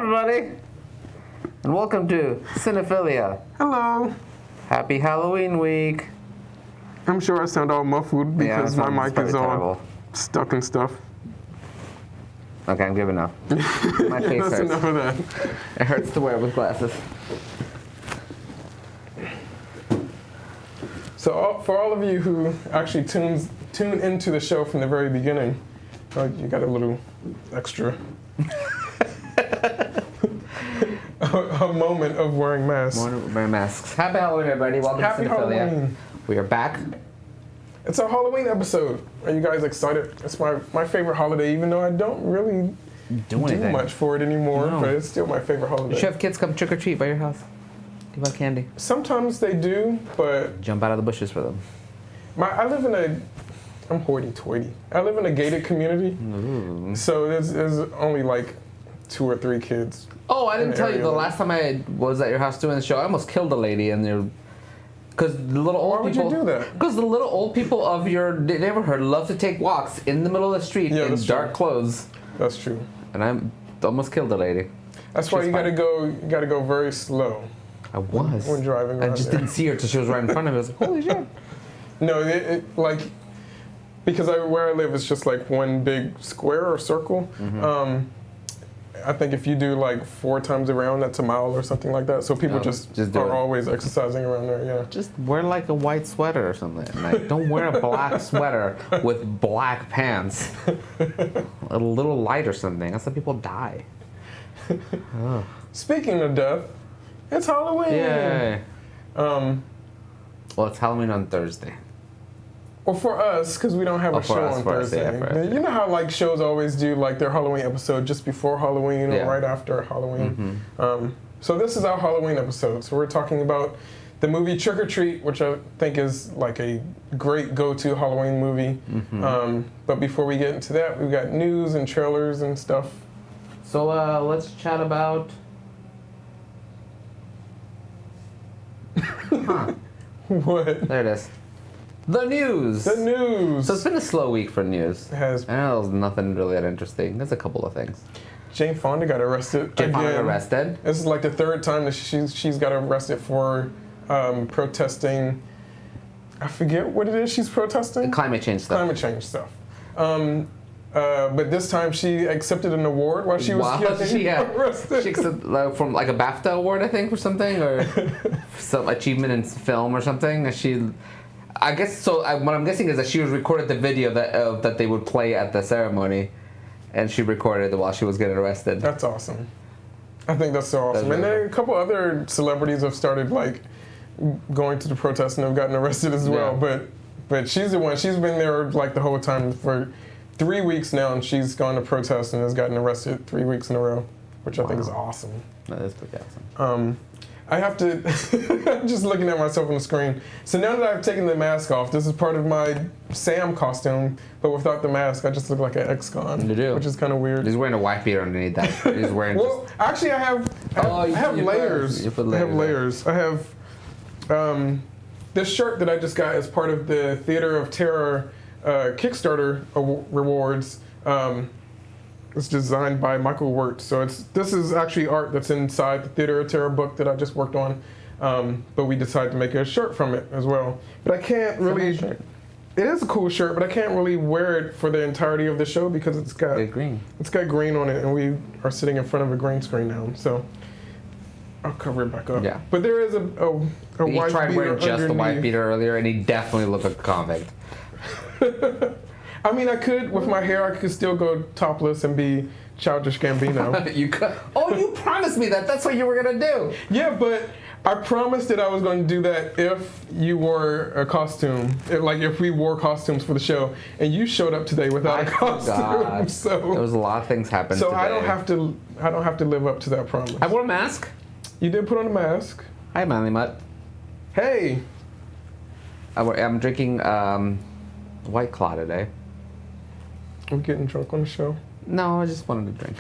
everybody, and welcome to Cinephilia. Hello. Happy Halloween week. I'm sure I sound all muffled because my mic is all stuck and stuff. Okay, I'm giving up. My face That's hurts. enough of that. It hurts to wear with glasses. So for all of you who actually tune into the show from the very beginning, you got a little extra a moment of wearing masks. Wearing masks. Happy Halloween, everybody. Welcome Happy to Cinephilia. Halloween. We are back. It's a Halloween episode. Are you guys excited? It's my favorite holiday, even though I don't really do much for it anymore, but it's still my favorite holiday. You should have kids come trick or treat by your house. Give out candy. Sometimes they do, but... Jump out of the bushes for them. I'm hoity-toity. I live in a gated community, so there's only like 2 or 3 kids. Oh, I didn't tell you, the last time I was at your house doing the show, I almost killed a lady in there. Because the little old people... Why would you do that? Because the little old people of your neighborhood love to take walks in the middle of the street in dark clothes. That's true. And I almost killed a lady. That's why you gotta go very slow. I was. When driving around I just didn't see her until she was right in front of me. I was like, holy shit. No, because where I live is just like one big square or circle. Mm-hmm. I think if you do like 4 times around, that's a mile or something like that. So people just are always exercising around there, yeah. Just wear like a white sweater or something at night. Don't wear a black sweater with black pants. A little light or something. That's how people die. Oh. Speaking of death, it's Halloween. Yay. Well, it's Halloween on Thursday. Well, for us, because we don't have a show on Thursday. You know how like shows always do like their Halloween episode just before Halloween or right after Halloween. Mm-hmm. So this is our Halloween episode. So we're talking about the movie Trick or Treat, which I think is like a great go-to Halloween movie. Mm-hmm. But before we get into that, we've got news and trailers and stuff. So let's chat about... What? There it is. The news! The news! So it's been a slow week for news. It has. I know there's nothing really that interesting. There's a couple of things. Jane Fonda got arrested Jane Fonda got arrested? This is like the 3rd time that she's got arrested for protesting. I forget what it is she's protesting. Climate change stuff. Climate change stuff. But this time she accepted an award while she was getting arrested. She accepted from like a BAFTA award, I think, or something, or some achievement in film or something. I guess so. What I'm guessing is that she was recorded the video that they would play at the ceremony, and she recorded it while she was getting arrested. That's awesome. I think that's so awesome. And then a couple other celebrities have started like going to the protest and have gotten arrested as well. But she's the one. She's been there like the whole time for 3 weeks now, and she's gone to protest and has gotten arrested 3 weeks in a row, which I think is awesome. That is pretty awesome. I have to, I'm just looking at myself on the screen. So now that I've taken the mask off, this is part of my Sam costume, but without the mask, I just look like an ex-con. You do. Which is kind of weird. He's wearing a white beater underneath that. He's wearing actually I have layers. I have layers. I have this shirt that I just got as part of the Theater of Terror Kickstarter rewards. It's designed by Michael Dougherty. So this is actually art that's inside the Theater of Terror book that I just worked on. But we decided to make a shirt from it as well. But I can't really. It is a cool shirt, but I can't really wear it for the entirety of the show because it's got green. It's got green on it, and we are sitting in front of a green screen now. So I'll cover it back up. Yeah. But there is a white beater. He tried wearing just the white beater earlier, and he definitely looked like a convict. I mean, I could, with my hair, I could still go topless and be Childish Gambino. You could. Oh, you promised me that. That's what you were going to do. Yeah, but I promised that I was going to do that if you wore a costume. If we wore costumes for the show. And you showed up today without a costume. God. So there was a lot of things happened today. So I don't have to live up to that promise. I wore a mask. You did put on a mask. Hi, Manly Mutt. Hey. I'm drinking White Claw today. Are we getting drunk on the show? No, I just wanted to drink.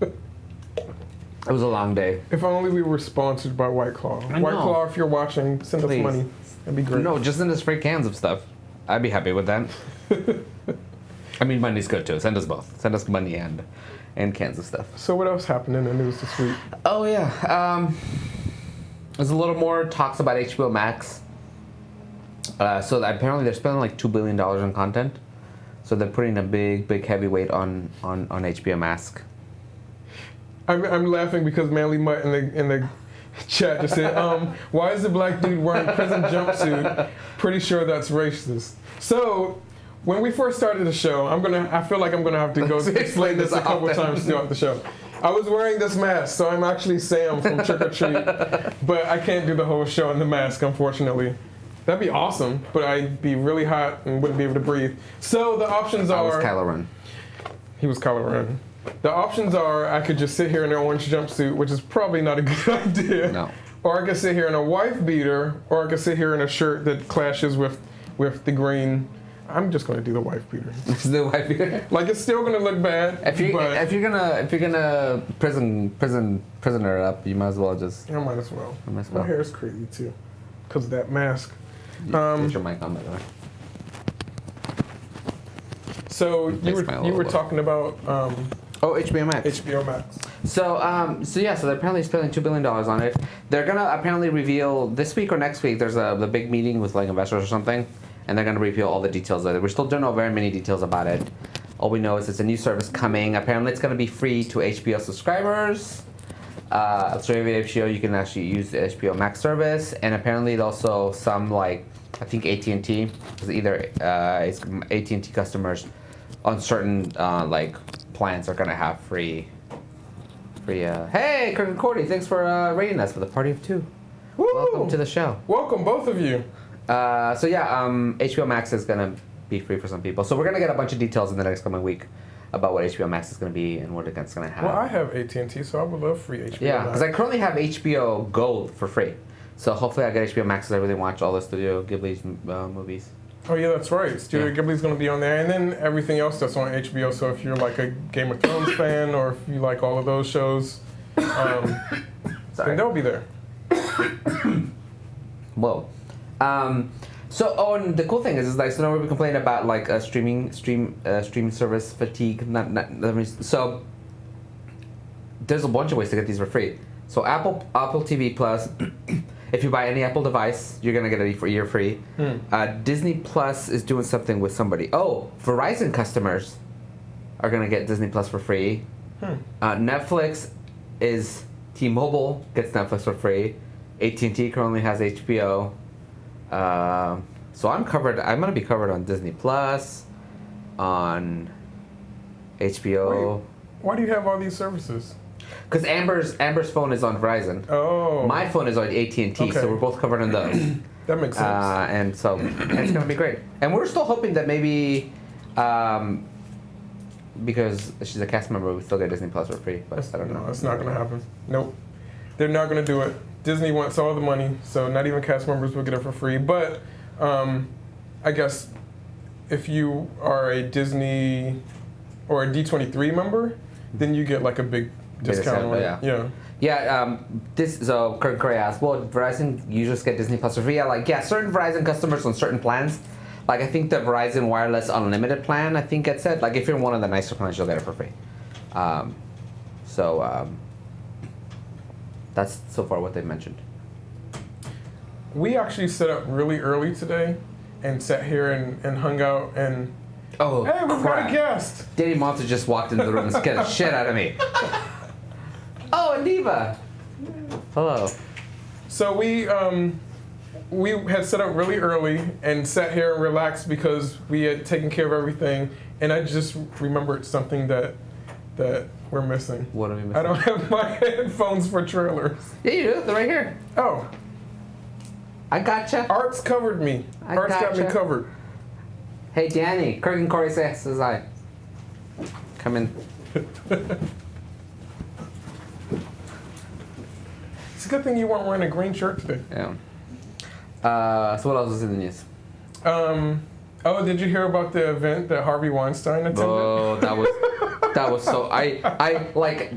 It was a long day. If only we were sponsored by White Claw. White Claw, if you're watching, send us money. That'd be great. No, just send us free cans of stuff. I'd be happy with that. I mean, money's good too. Send us both. Send us money and cans of stuff. So what else happened in the news this week? Oh yeah, there's a little more talks about HBO Max. So apparently they're spending like $2 billion on content. So they're putting a big heavy weight on HBO Max. I'm laughing because Manly Mutt in the chat just said, why is the black dude wearing a prison jumpsuit? Pretty sure that's racist. So when we first started the show, I feel like I'm gonna have to go explain this a couple times throughout the show. I was wearing this mask, so I'm actually Sam from Trick or Treat, but I can't do the whole show in the mask, unfortunately. That'd be awesome, but I'd be really hot and wouldn't be able to breathe. So the options are... I was Kylo Ren. He was Kylo Ren. The options are I could just sit here in an orange jumpsuit, which is probably not a good idea. No. Or I could sit here in a wife beater, or I could sit here in a shirt that clashes with the green. I'm just going to do the wife beater. The wife beater? Like, it's still going to look bad. If you're gonna prisoner it up, you might as well just... I might as well. My hair is crazy, too, because of that mask. Get your mic on, by the way. So you were talking about HBO Max. HBO Max. So they're apparently spending $2 billion on it. They're gonna apparently reveal this week or next week. There's the big meeting with like investors or something, and they're gonna reveal all the details of it. We still don't know very many details about it. All we know is it's a new service coming. Apparently, it's gonna be free to HBO subscribers. So every HBO you can actually use the HBO Max service, and apparently also some like I think AT&T, because either AT&T customers on certain like plans are gonna have free. Hey, Kirk and Cordy, thanks for rating us for the party of two. Woo! Welcome to the show. Welcome, both of you. HBO Max is gonna be free for some people, so we're gonna get a bunch of details in the next coming week about what HBO Max is going to be and what it's going to have. Well, I have AT&T, so I would love free HBO Max. Yeah, because I currently have HBO Gold for free. So hopefully I get HBO Max because I really watch all the Studio Ghibli's movies. Oh, yeah, that's right. Studio Ghibli's going to be on there. And then everything else that's on HBO. So if you're like a Game of Thrones fan or if you like all of those shows, then they'll be there. Whoa. And the cool thing is like, so now we've been complaining about like streaming service fatigue. So there's a bunch of ways to get these for free. So Apple TV Plus If you buy any Apple device, you're gonna get a year free. Disney Plus is doing something with somebody. Oh, Verizon customers are gonna get Disney Plus for free. Netflix is T-Mobile gets Netflix for free. AT&T currently has HBO. So I'm covered. I'm gonna be covered on Disney Plus, on HBO. Wait, why do you have all these services? Because Amber's phone is on Verizon. Oh. My phone is on AT&T, so we're both covered on those. That makes sense. And so it's gonna be great. And we're still hoping that maybe, because she's a cast member, we still get Disney Plus for free. But I don't know. No, it's not gonna happen. Nope. They're not gonna do it. Disney wants all the money, so not even cast members will get it for free. But I guess if you are a Disney or a D23 member, then you get like a big discount on it. Yeah. So Kurt Curry asked, well, Verizon users get Disney Plus for free. Certain Verizon customers on certain plans. Like, I think the Verizon Wireless Unlimited plan, I think it said, like, if you're one of the nicer plans, you'll get it for free. That's so far what they mentioned. We actually set up really early today and sat here and hung out and... Oh, hey, we've got a guest! Danny Montooth just walked into the room and scared the shit out of me. Oh, Andiva! Hello. So we had set up really early and sat here and relaxed because we had taken care of everything, and I just remembered something that we're missing. What are we missing? I don't have my headphones for trailers. Yeah, you do. They're right here. Oh. I gotcha. Art's covered me. Art's got me covered. Hey, Danny. Kirk and Corey says I. Come in. It's a good thing you weren't wearing a green shirt today. Yeah. So what else was in the news? Oh, did you hear about the event that Harvey Weinstein attended? Oh, that was so... I like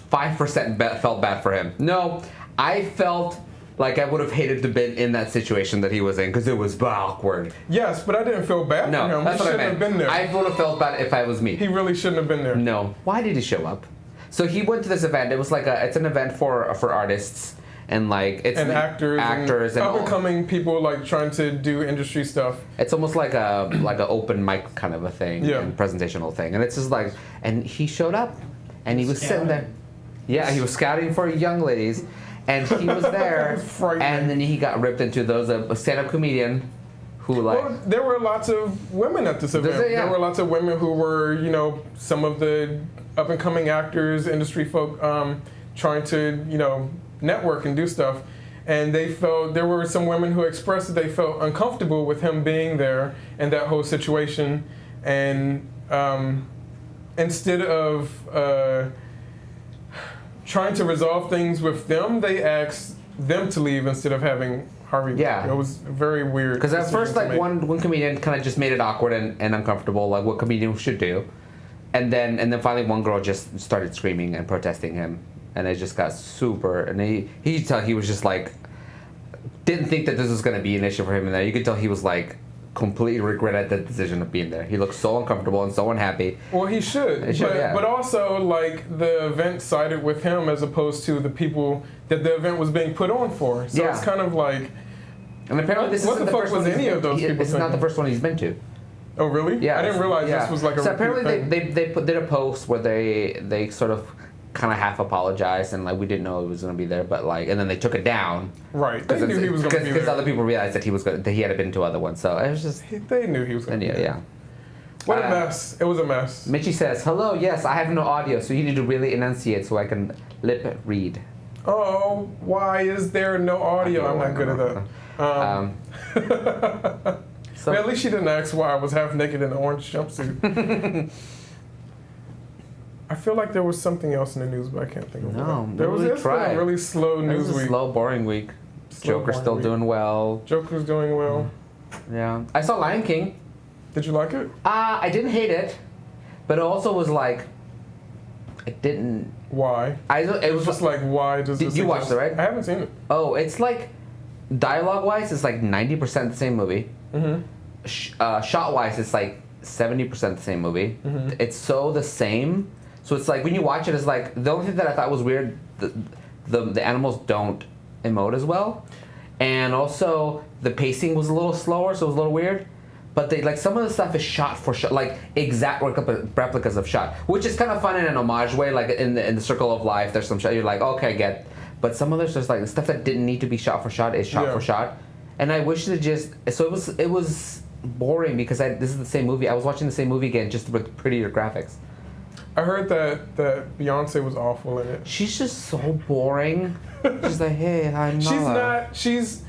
5% felt bad for him. No, I felt like I would have hated to be in that situation that he was in because it was awkward. Yes, but I didn't feel bad for him. That's he what shouldn't have been there. I would have felt bad if I was me. He really shouldn't have been there. No. Why did he show up? So he went to this event. It was like it's an event for artists and like it's and actors and up and coming people like trying to do industry stuff. It's almost like a open mic kind of a thing, and presentational thing. And it's just like, and he showed up, and he was sitting there. Yeah, he was scouting for young ladies, and he was there. And then he got ripped into those a stand-up comedian. Who like? Well, there were lots of women at this event. There were lots of women who were, some of the up and coming actors, industry folk, trying to, network and do stuff. And there were some women who expressed that they felt uncomfortable with him being there and that whole situation. And instead of trying to resolve things with them, they asked them to leave instead of having Harvey. Yeah. It was very weird. Because at first, like, one comedian kind of just made it awkward and uncomfortable, like what comedians should do. And then finally one girl just started screaming and protesting him. And it just got super, and he could tell he was just like, didn't think that this was going to be an issue for him in there. You could tell he was like, completely regretted the decision of being there. He looked so uncomfortable and so unhappy. Well, he should. But also, like, the event sided with him as opposed to the people that the event was being put on for. So it's kind of like, and apparently this isn't the first one any of those people. It's not the first one he's been to. Oh, really? Yeah. I didn't realize this was like a. So apparently they did a post where they sort of kind of half apologized and like we didn't know he was going to be there, but like, and then they took it down. Right. They knew he was going to be there. Because other people realized that he had been to other ones. So it was just. They knew he was going to be there. Yeah. What a mess. It was a mess. Mitchie says, hello, yes, I have no audio, so you need to really enunciate so I can lip read. Oh, why is there no audio? I'm not good at that. So, at least she didn't ask why I was half naked in an orange jumpsuit. I feel like there was something else in the news, but I can't think of it. No, It's been a really slow news week. It was a slow, boring week. Joker's still doing well. Joker's doing well. Yeah. I saw Lion King. Did you like it? I didn't hate it, but it also was like, it didn't... Why? It was just like, why does this... You watched it, right? I haven't seen it. Oh, it's like, dialogue-wise, it's like 90% the same movie. Mm-hmm. Shot-wise, it's like 70% the same movie. Mm-hmm. It's so the same. So it's like, when you watch it, it's like, the only thing that I thought was weird, the animals don't emote as well. And also, the pacing was a little slower, so it was a little weird. But they like some of the stuff is shot for shot, like exact replicas of shot, which is kind of fun in an homage way. Like in the Circle of Life, there's some shot you're like, okay, I get. But some of there's just like the stuff that didn't need to be shot for shot is shot for shot. And I wish it just it was boring because this is the same movie. I was watching the same movie again just with prettier graphics. I heard that Beyonce was awful in it. She's just so boring. She's like, hey, I'm not. She's,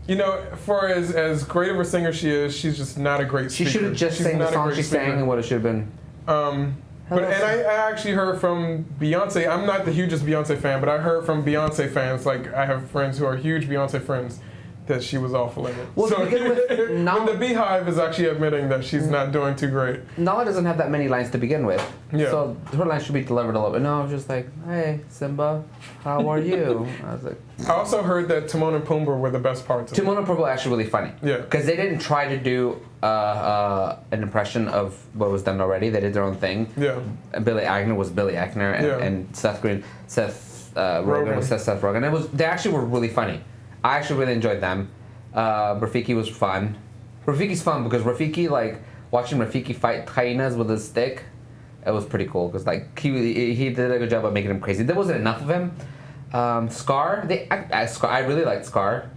you know, for as great of a singer she is, she's just not a great speaker. She should have just sang the song she sang and what it should have been. I actually heard from Beyonce. I'm not the hugest Beyonce fan, but I heard from Beyonce fans. Like, I have friends who are huge Beyonce friends, that she was awful in it. Well, so when the Beehive is actually admitting that she's not doing too great. Nala doesn't have that many lines to begin with. Yeah. So her lines should be delivered a little bit. No, I was just like, hey, Simba, how are you? I was like... I also heard that Timon and Pumbaa were the best parts of Timon and Pumbaa were actually really funny. Yeah. Because they didn't try to do an impression of what was done already. They did their own thing. Yeah. And Billy Eichner was Billy Eichner, and Seth Rogen was Seth Rogen. They actually were really funny. I actually really enjoyed them. Rafiki was fun. Rafiki's fun because Rafiki, like, watching Rafiki fight hyenas with his stick, it was pretty cool because, like, he did a good job of making him crazy. There wasn't enough of him. Scar, I really liked Scar.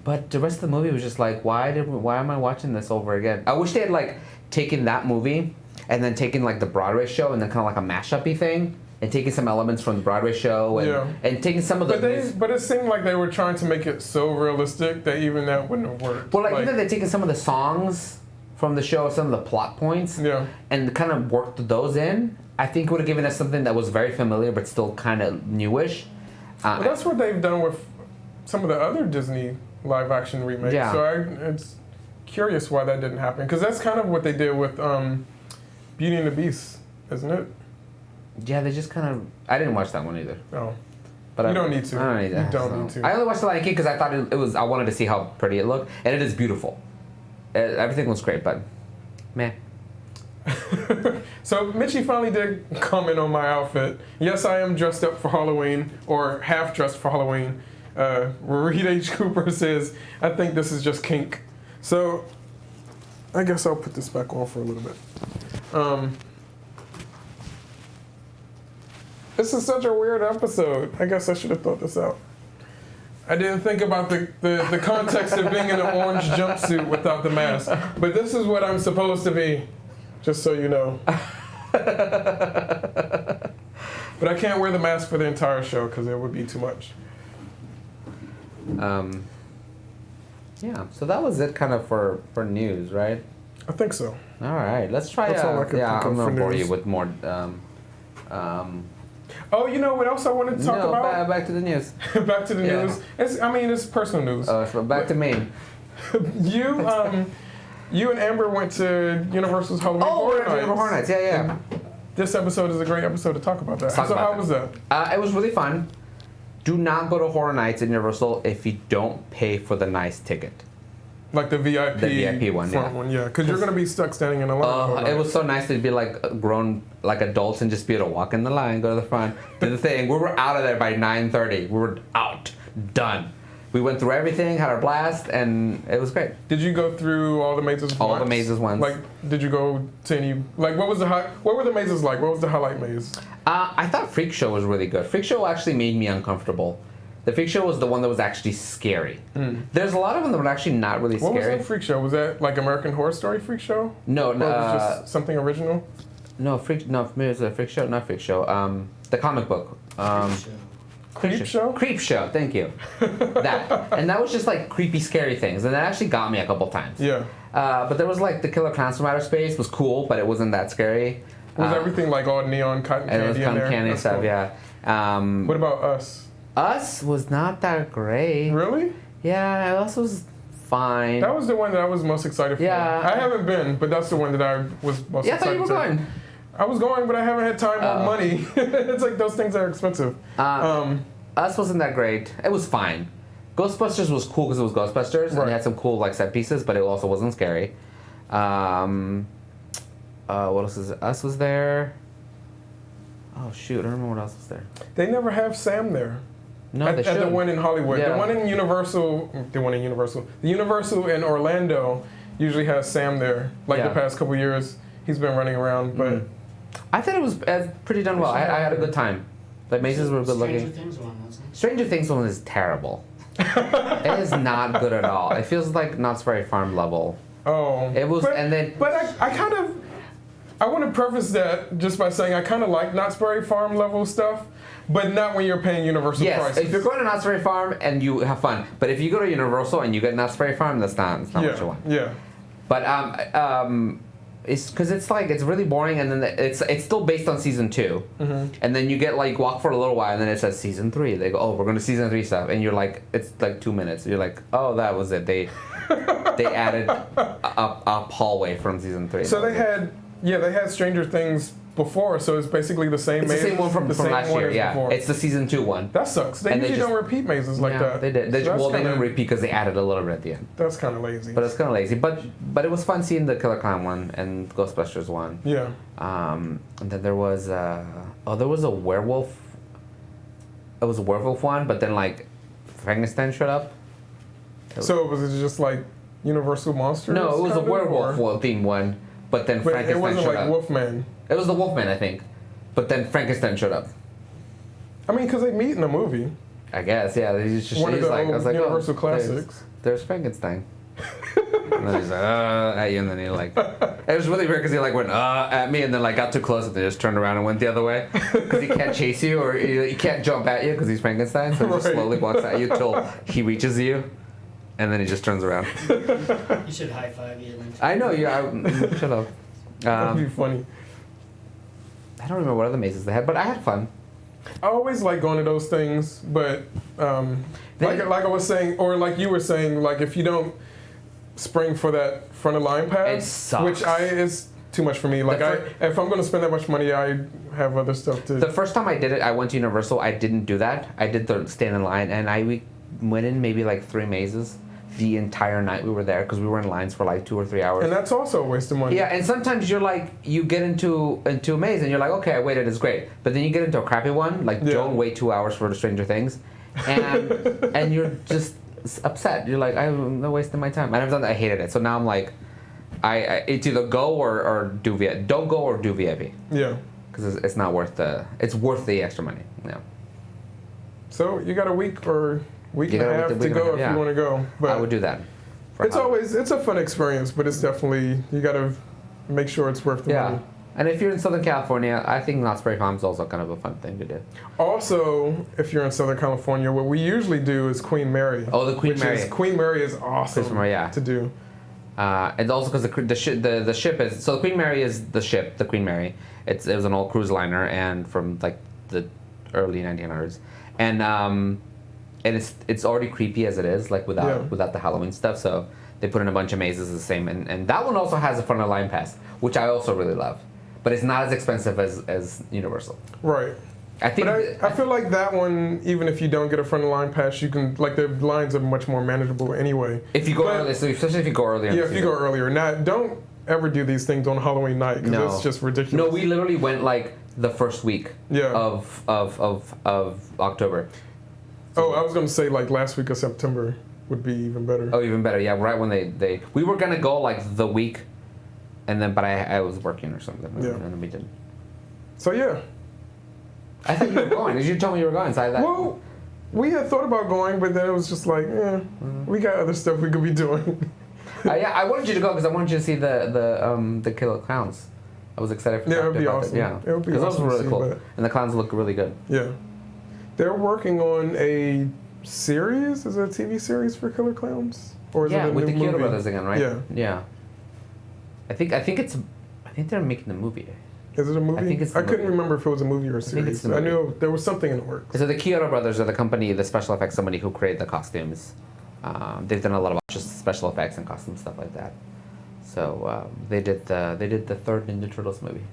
But the rest of the movie was just like, why am I watching this over again? I wish they had, like, taken that movie and then taken, like, the Broadway show and then kind of like a mashup-y thing. And taking some elements from the Broadway show and taking some of the... But it seemed like they were trying to make it so realistic that even that wouldn't have worked. Well, like even they'd taken some of the songs from the show, some of the plot points, and kind of worked those in. I think it would have given us something that was very familiar but still kind of newish. Well, that's what they've done with some of the other Disney live-action remakes. Yeah. So it's curious why that didn't happen. Because that's kind of what they did with Beauty and the Beast, isn't it? Yeah, they just kind of... I didn't watch that one either. Oh. But you don't need to. I don't need that. You don't need to. I only watched The Lion King because I thought it was... I wanted to see how pretty it looked. And it is beautiful. Everything was great, but... Meh. So, Mitchie finally did comment on my outfit. Yes, I am dressed up for Halloween, or half dressed for Halloween. Reed H. Cooper says, I think this is just kink. So, I guess I'll put this back on for a little bit. This is such a weird episode. I guess I should have thought this out. I didn't think about the context of being in an orange jumpsuit without the mask. But this is what I'm supposed to be, just so you know. But I can't wear the mask for the entire show because it would be too much. Yeah, so that was it kind of for news, right? I think so. All right, let's try... That's all I can think of I'm going to bore news. you with more... Oh, you know what else I wanted to talk about? Back to the news. Back to the news. It's personal news. So back to me. You and Amber went to Universal's Halloween Horror Nights. Horror Nights, yeah. This episode is a great episode to talk about that. How was that? It was really fun. Do not go to Horror Nights in Universal if you don't pay for the nice ticket. Like the VIP, one, front one, yeah. Because you're going to be stuck standing in a line. It was so nice to be like grown, like adults and just be able to walk in the line, go to the front, do the thing. We were out of there by 9:30. We were out, done. We went through everything, had our blast, and it was great. Did you go through all the mazes once? All the mazes once. Like, did you go to any, like, what were the mazes like? What was the highlight maze? I thought Freak Show was really good. Freak Show actually made me uncomfortable. The Freak Show was the one that was actually scary. There's a lot of them that were actually not really scary. What was the Freak Show? Was that like American Horror Story Freak Show? No, or it was just something original? No, it was a Freak Show, not Freak Show. The comic book. Creep Show? Creep Show, thank you. That. And that was just like creepy, scary things. And that actually got me a couple times. Yeah. But there was like the Killer Clowns from Outer Space was cool, but it wasn't that scary. Was everything like all neon cotton candy in there? It was cotton candy stuff, cool. Yeah. What about Us? Us was not that great. Really? Yeah, Us was fine. That was the one that I was most excited for. Yeah. I haven't been, but that's the one that I was most excited for. Yeah, I thought you were going. I was going, but I haven't had time or money. It's like those things are expensive. Us wasn't that great. It was fine. Ghostbusters was cool because it was Ghostbusters, and it had some cool like set pieces, but it also wasn't scary. What else is it? Us was there. Oh shoot, I don't remember what else was there. They never have Sam there. No, they should. At the one in Hollywood. Yeah. The Universal in Orlando usually has Sam there. Like the past couple years, he's been running around. But I thought it was pretty done well. I had a good time. The mazes were good looking. Stranger Things one is terrible. It is not good at all. It feels like Knott's Berry Farm level. Oh. It was, But I want to preface that just by saying I kind of like Knott's Berry Farm level stuff, but not when you're paying Universal prices. If you're going to Knott's Berry Farm and you have fun, but if you go to Universal and you get Knott's Berry Farm, that's not what you want. Yeah. But it's because it's really boring, and then it's still based on season 2, and then you get walk for a little while, and then it says season 3. They go, oh, we're going to season 3 stuff, and you're like, it's 2 minutes. You're like, oh, that was it. They added a hallway from season 3. So they had Stranger Things before, so it's basically the same maze. It's the same one from last year, yeah. Before. It's the season 2 one. That sucks. They usually don't repeat mazes like that. They did. They didn't repeat because they added a little bit at the end. That's kind of lazy. But it's kind of lazy. But it was fun seeing the Killer Clown one and Ghostbusters one. Yeah. And then there was there was a werewolf. It was a werewolf one, but then Frankenstein showed up. So was it just Universal Monsters? No, it was a werewolf themed one. But then Frankenstein showed up. It wasn't Wolfman. It was the Wolfman, I think. But then Frankenstein showed up. I mean, because they meet in the movie. I guess, yeah. He's one of the old Universal classics. There's Frankenstein. And then he's at you, and then he it was really weird because he went at me, and then got too close, and then just turned around and went the other way because he can't chase you or he can't jump at you because he's Frankenstein, so he just slowly walks at you till he reaches you. And then he just turns around. You should high five you. I know, shut up. That'd be funny. I don't remember what other mazes they had, but I had fun. I always like going to those things, but like I was saying, or like you were saying, if you don't spring for that front of line pass, it sucks. Which is too much for me. If I'm going to spend that much money, I have other stuff to. The first time I did it, I went to Universal. I didn't do that. I did the stand in line, and I went in maybe 3 mazes. The entire night we were there because we were in lines for 2 or 3 hours. And that's also a waste of money. Yeah, and sometimes you're you get into a maze and you're like, okay, I waited, it's great. But then you get into a crappy one, don't wait 2 hours for the Stranger Things, and you're just upset. You're like, I'm wasting my time. And I've done that. I hated it. So now I'm it's either go or do VIP. Don't go or do VIP. Yeah. Because it's not worth it's worth the extra money. Yeah. So you got a week or week and a half to go if you want to go. But I would do that. It's a fun experience, but it's definitely, you got to make sure it's worth the money. And if you're in Southern California, I think Knott's Berry Farm is also kind of a fun thing to do. Also, if you're in Southern California, what we usually do is Queen Mary. Oh, the Queen Mary. Queen Mary is awesome to do. And also because the ship is, so the Queen Mary is the ship, the Queen Mary. It was an old cruise liner and from the early 1900s. And it's already creepy as it is, without the Halloween stuff. So they put in a bunch of mazes the same, and that one also has a front of line pass, which I also really love, but it's not as expensive as Universal. Right. I feel like that one, even if you don't get a front of line pass, you can the lines are much more manageable anyway. If you go early, especially if you go earlier. Yeah, if you go earlier. Now, don't ever do these things on Halloween night because it's just ridiculous. No, we literally went the first week of October. Oh, I was going to say last week of September would be even better. Oh, even better. Yeah, right when we were going to go the week, and then but I was working or something. Yeah. And then we didn't. So yeah. I thought you were going. You told me you were going. So well, we had thought about going, but then it was just we got other stuff we could be doing. Yeah, I wanted you to go because I wanted you to see the Killer Clowns. I was excited for that. Yeah, it would be awesome. Yeah, it would be awesome. Those were really cool, and the clowns look really good. Yeah. They're working on a series. Is it a TV series for Killer Clowns? Or is it a with the new Kyoto movie? Brothers again, right? Yeah. Yeah. I think they're making the movie. Is it a movie? I couldn't remember if it was a movie or a series. I knew there was something in the works. So the Kyoto Brothers are the company, the special effects company who created the costumes. They've done a lot of just special effects and costume stuff like that. So they did the third Ninja Turtles movie.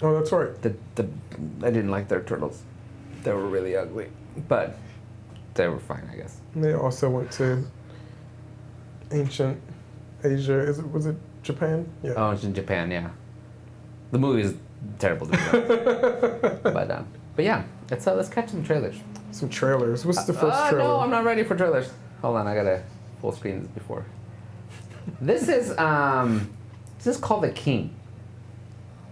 Oh, that's right. I didn't like their turtles. They were really ugly, but they were fine, I guess. They also went to ancient Asia. Was it Japan? Yeah. Oh, it's in Japan, yeah. The movie is terrible to me, but But yeah, let's catch some trailers. Some trailers. What's the first trailer? No, I'm not ready for trailers. Hold on, I gotta full screen this before. This is called The King.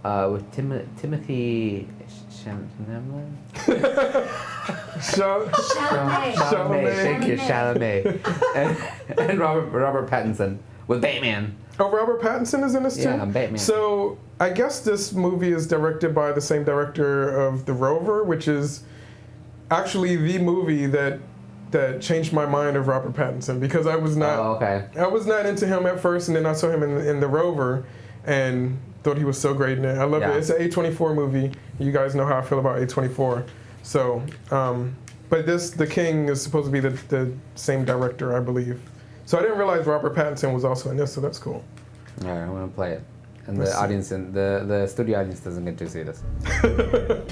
With Timothy Chalamet. Chalamet. Thank you, Chalamet. and Robert Pattinson with Batman. Oh, Robert Pattinson is in this too? Yeah, Batman. So I guess this movie is directed by the same director of The Rover, which is actually the movie that changed my mind of Robert Pattinson, because I was not I was not into him at first, and then I saw him in The Rover and thought he was so great in it. I love it. It's an A24 movie. You guys know how I feel about A24. So, but The King is supposed to be the same director, I believe. So I didn't realize Robert Pattinson was also in this, so that's cool. All right, I'm gonna play it, and the audience and the studio audience doesn't get to see this. A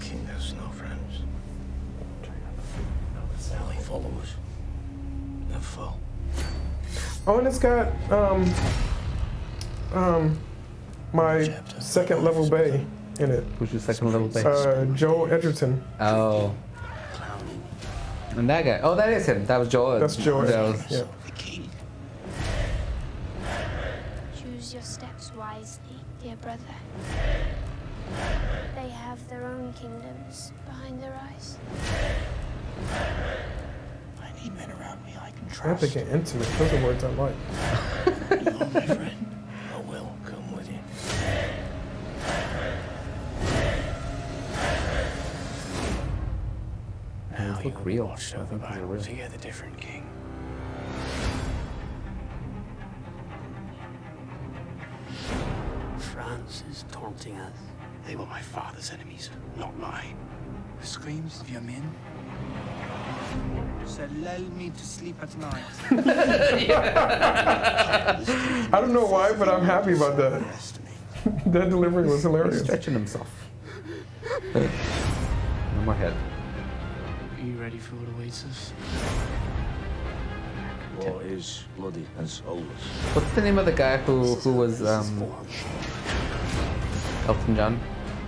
king has no friends. Only followers. No foe. Oh, and it's got my second level bae in it. Who's your second level bae? Joel Edgerton. Oh. And that guy. Oh, that is him. That was Joel. That's Joel. Yeah. The king. Choose your steps wisely, dear brother. They have their own kingdoms behind their eyes. I need men around me I can I trust. think get intimate. Those are words I like. You are my friend. I will come with you. Now look you have real. watched I over think they're battles real. together, different king. France is taunting us. They were my father's enemies, not mine. The screams of your men shall lull me to sleep at night. I don't know why, but I'm happy about that. That delivery was hilarious. He's stretching himself. No more head. Are you ready for what awaits us? War is bloody and soulless. What's the name of the guy who was Elton John?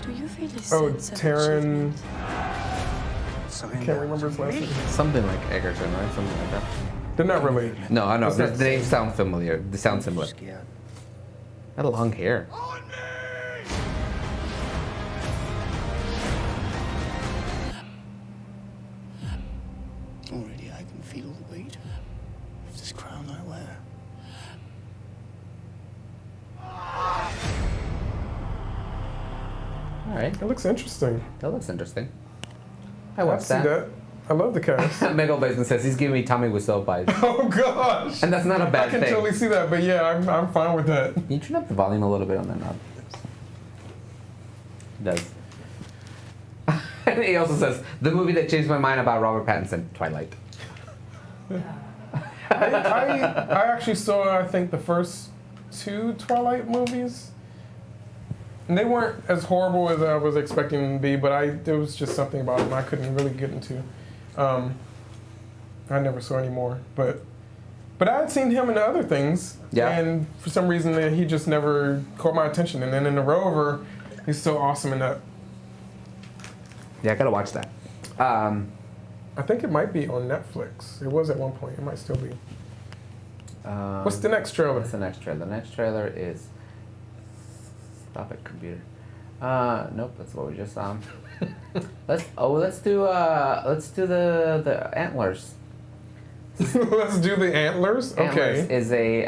Do you really Oh, Taron. Can't remember his last name. Something like Egerton, right? Something like that. They're not related. No, I know. It's not The names sound familiar. They sound similar. Got long hair. Already I can feel the weight of this crown I wear. All right. It looks interesting. That looks interesting. I I'd watched see that. I love the cast. Michael Dougherty says he's giving me Tommy Wiseau vibes. Oh gosh. And that's not a bad I can thing. totally see that, but yeah, I'm fine with that. Can you turn up the volume a little bit on that knob? It does. And he also says, the movie that changed my mind about Robert Pattinson, Twilight. I actually saw, I think, the first 2 Twilight movies. And they weren't as horrible as I was expecting them to be, but there was just something about them I couldn't really get into. I never saw any more, but I had seen him in other things, and for some reason he just never caught my attention. And then in The Rover, he's so awesome in that. Yeah, I gotta watch that. I think it might be on Netflix. It was at one point. It might still be. What's the next trailer? What's the next trailer? The next trailer is... Stop it, computer. Nope, that's what we just saw. Let's do the Antlers. Let's do the Antlers. Antlers Okay. is a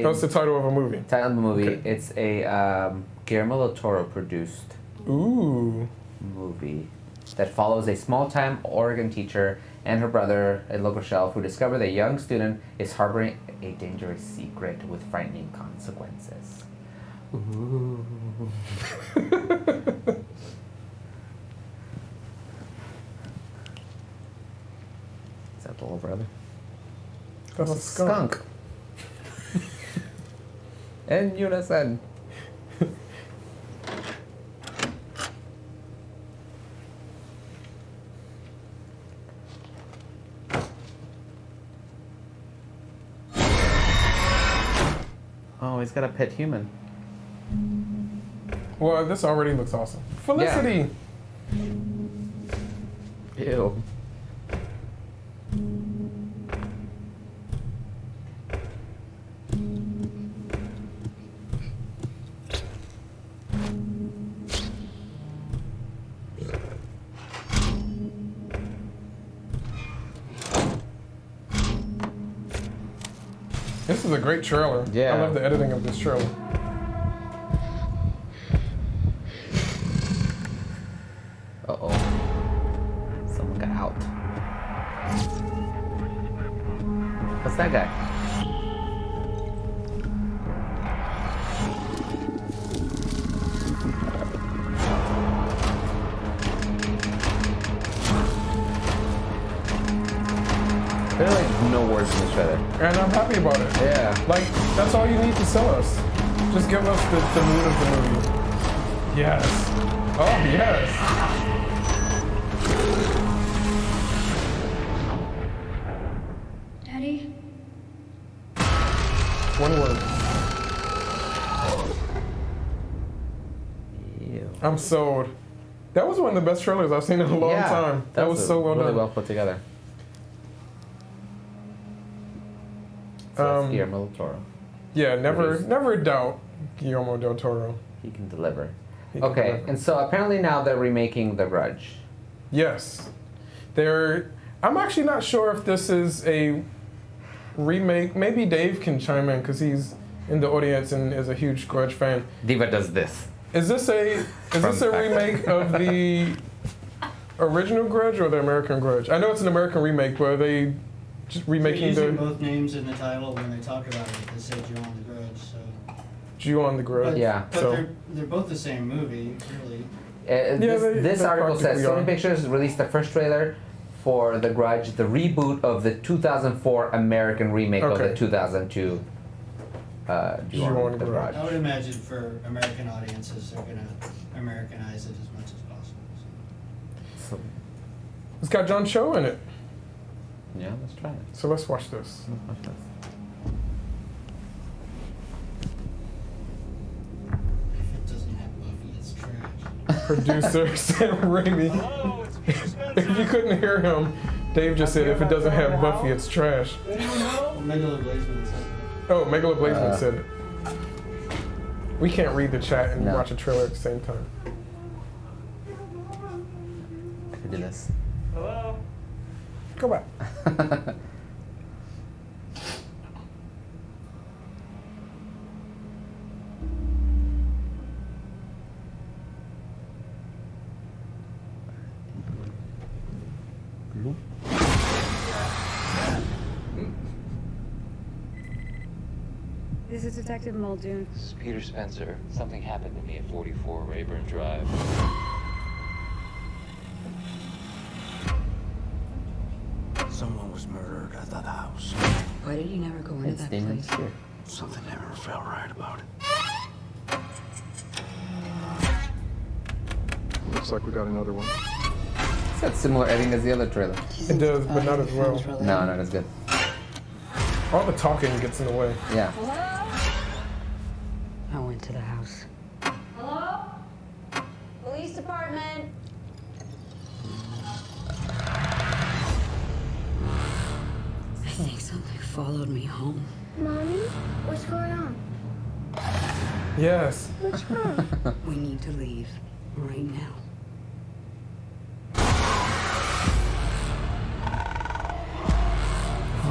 That's the title of a movie. title of the movie. Okay. It's a Guillermo del Toro produced Ooh. movie that follows a small-time Oregon teacher and her brother, a local shelf, who discover the young student is harboring a dangerous secret with frightening consequences. Ooh. Is that the little brother? That's a skunk. In unison. Oh, he's got a pet human. Well, this already looks awesome. Felicity. Yeah. Ew. This is a great trailer. Yeah. I love the editing of this trailer. Uh-oh. Someone got out. What's that guy? There are like no words in this trailer. And I'm happy about it. Yeah. Like, that's all you need to sell us. Just give us the mood of the movie. Yes. Oh, yes. Daddy? One word. Ew. I'm sold. That was one of the best trailers I've seen in a long time. That was so well really done. well put together. So that's Guillermo del Toro. Yeah, never doubt Guillermo del Toro. He can deliver. He can Okay, deliver. and so apparently now they're remaking The Grudge. Yes. I'm actually not sure if this is a remake. Maybe Dave can chime in because he's in the audience and is a huge Grudge fan. Diva does this. Is this a remake of the original Grudge or the American Grudge? I know it's an American remake, but are they just remaking They're using both names in the title when they talk about it. They say Ju-on the Grudge, so. Ju-on the Grudge. But, Yeah. But So they're both the same movie, really. This article says practically Sony Pictures released the first trailer for The Grudge, the reboot of the 2004 American remake of the 2002 Ju-on the Grudge. I would imagine for American audiences, they're going to Americanize it as much as possible. So, it's got John Cho in it. yeah, let's try it. So let's watch this. Let's watch this. If it doesn't have Buffy, it's trash. Producer Sam Raimi. If you couldn't hear him, Dave just said if it doesn't have Buffy, it's trash. Megalo Blazeman said that. Oh, Megalo Blazeman said it. We can't read the chat and watch a trailer at the same time. I could do this. Hello? Go back. This is Detective Muldoon. This is Peter Spencer. Something happened to me at 44 Rayburn Drive. Someone was murdered at that house. Why did you never go into that place? Here. Something never felt right about it. Looks like we got another one. It's got similar editing as the other trailer. It does, but not as well. No, not as good. All the talking gets in the way. Yeah. I went to the house. Hello? Police department. I think something followed me home. Mommy? What's going on? Yes. What's wrong? We need to leave right now.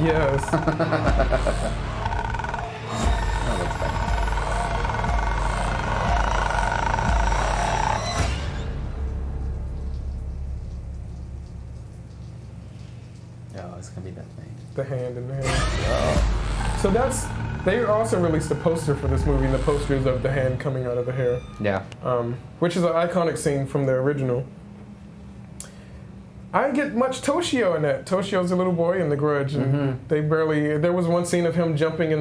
Yes. That looks better. Oh, it's gonna be that thing. The hand in the hand. So they also released a poster for this movie, and the poster is of the hand coming out of the hair. Yeah. Which is an iconic scene from the original. I didn't get much Toshio in that. Toshio's a little boy in The Grudge, and they barely. There was one scene of him jumping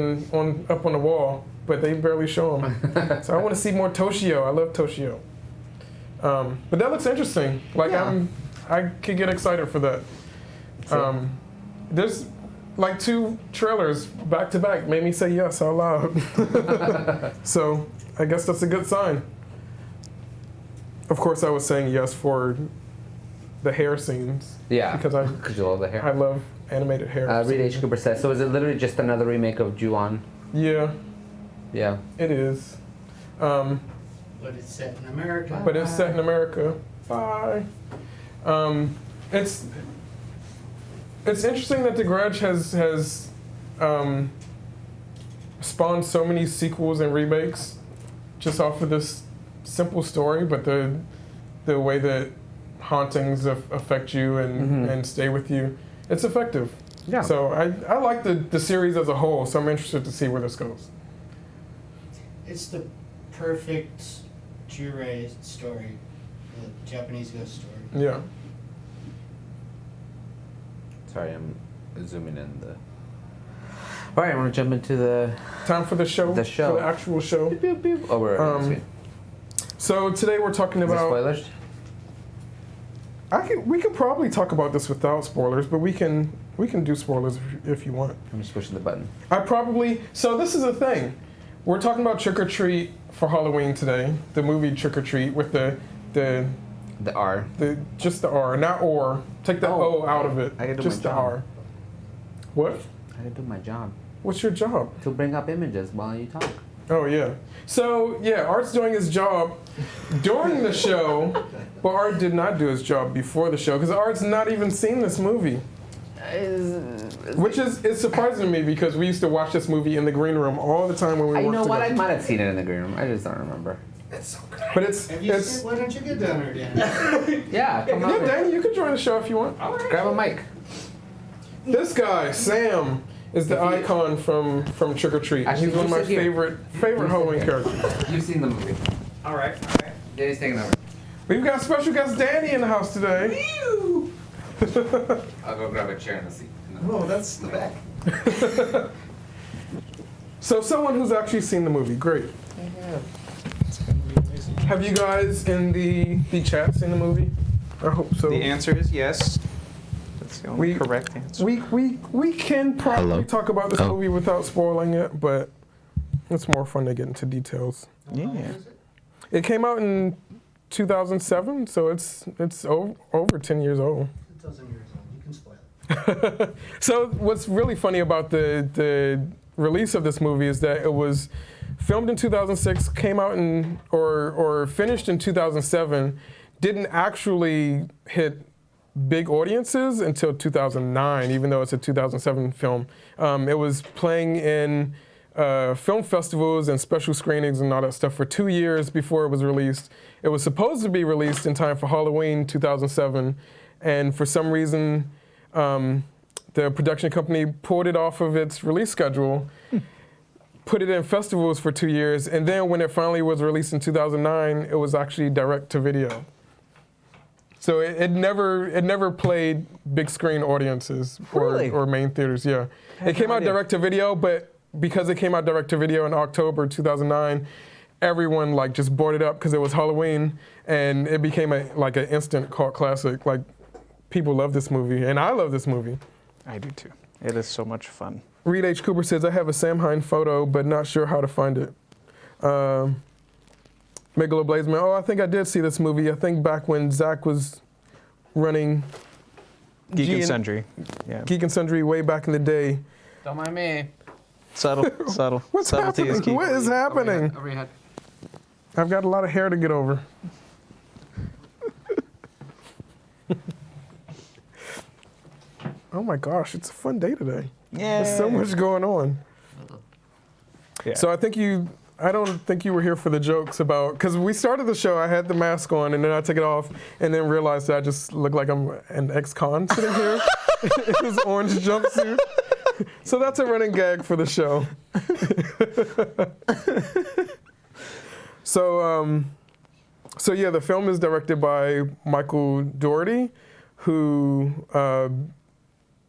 up on the wall, but they barely show him. So I want to see more Toshio. I love Toshio. But that looks interesting. Like I could get excited for that. There's like 2 trailers back to back made me say yes out loud. So I guess that's a good sign. of course, I was saying yes for the hair scenes. Yeah. Because you love the hair. I love animated hair. Reed H. Cooper says, so is it literally just another remake of Ju-on? Yeah. Yeah. It is. But it's set in America. Bye. It's interesting that The Grudge has spawned so many sequels and remakes just off of this simple story, but the way that hauntings affect you and stay with you, it's effective. Yeah. So I like the series as a whole, so I'm interested to see where this goes. It's the perfect Jurei story, the Japanese ghost story. Yeah. Sorry, I'm zooming in the... All right, I want to jump into the... Time for the show? The show. For the actual show. Beep, beep, beep. Oh, we're already So today we're talking about... Is there spoilers? We could probably talk about this without spoilers, but we can do spoilers if you want. I'm just pushing the button. So this is the thing. We're talking about Trick or Treat for Halloween today. The movie Trick or Treat with the R. Just the R, not or. Take the O out of it. I gotta do just my the job. R. What? I gotta do my job. What's your job? To bring up images while you talk. Oh, yeah. So, yeah, Art's doing his job during the show, but Art did not do his job before the show because Art's not even seen this movie. Which is surprising to me because we used to watch this movie in the green room all the time when we worked together. You know what? I might have seen it in the green room. I just don't remember. It's so good. But why don't you get down there, Danny? Yeah, come on. Yeah, Danny, you can join the show if you want. All right. Grab a mic. This guy, Sam, is the icon from Trick or Treat. Actually, he's one of my favorite Halloween characters. You've seen the movie. All right. Danny's taking over. We've got special guest Danny in the house today. Woo! I'll go grab a chair in the seat. Oh, that's the back. So someone who's actually seen the movie, great. Have you guys in the chat seen the movie? I hope so. The answer is yes. That's the only correct answer. We can probably talk about this movie without spoiling it, but it's more fun to get into details. Yeah. It came out in 2007, so it's over 10 years old. 2,000 years old. You can spoil it. So what's really funny about the release of this movie is that it was filmed in 2006, came out or finished in 2007, didn't actually hit big audiences until 2009, even though it's a 2007 film. It was playing in film festivals and special screenings and all that stuff for 2 years before it was released. It was supposed to be released in time for Halloween 2007, and for some reason, the production company pulled it off of its release schedule, put it in festivals for 2 years, and then when it finally was released in 2009, it was actually direct to video. So it never played big screen audiences or main theaters. Yeah, it came out direct to video, but because it came out direct to video in October 2009, everyone just bought it up because it was Halloween, and it became an instant cult classic. Like, people love this movie, and I love this movie. I do too. It is so much fun. Reed H. Cooper says, I have a Sam Hine photo, but not sure how to find it. Megalo Blazeman, I think I did see this movie. I think back when Zach was running Geek and Sundry. Yeah. Geek and Sundry way back in the day. Don't mind me. Subtle. What's Subtlety happening? is key. What is happening? Over your head. I've got a lot of hair to get over. Oh my gosh, it's a fun day today. Yeah. There's so much going on. Yeah. So I don't think you were here for the jokes about, because we started the show, I had the mask on, and then I took it off, and then realized that I just look like I'm an ex-con sitting here in his orange jumpsuit. So that's a running gag for the show. So yeah, the film is directed by Michael Dougherty, who,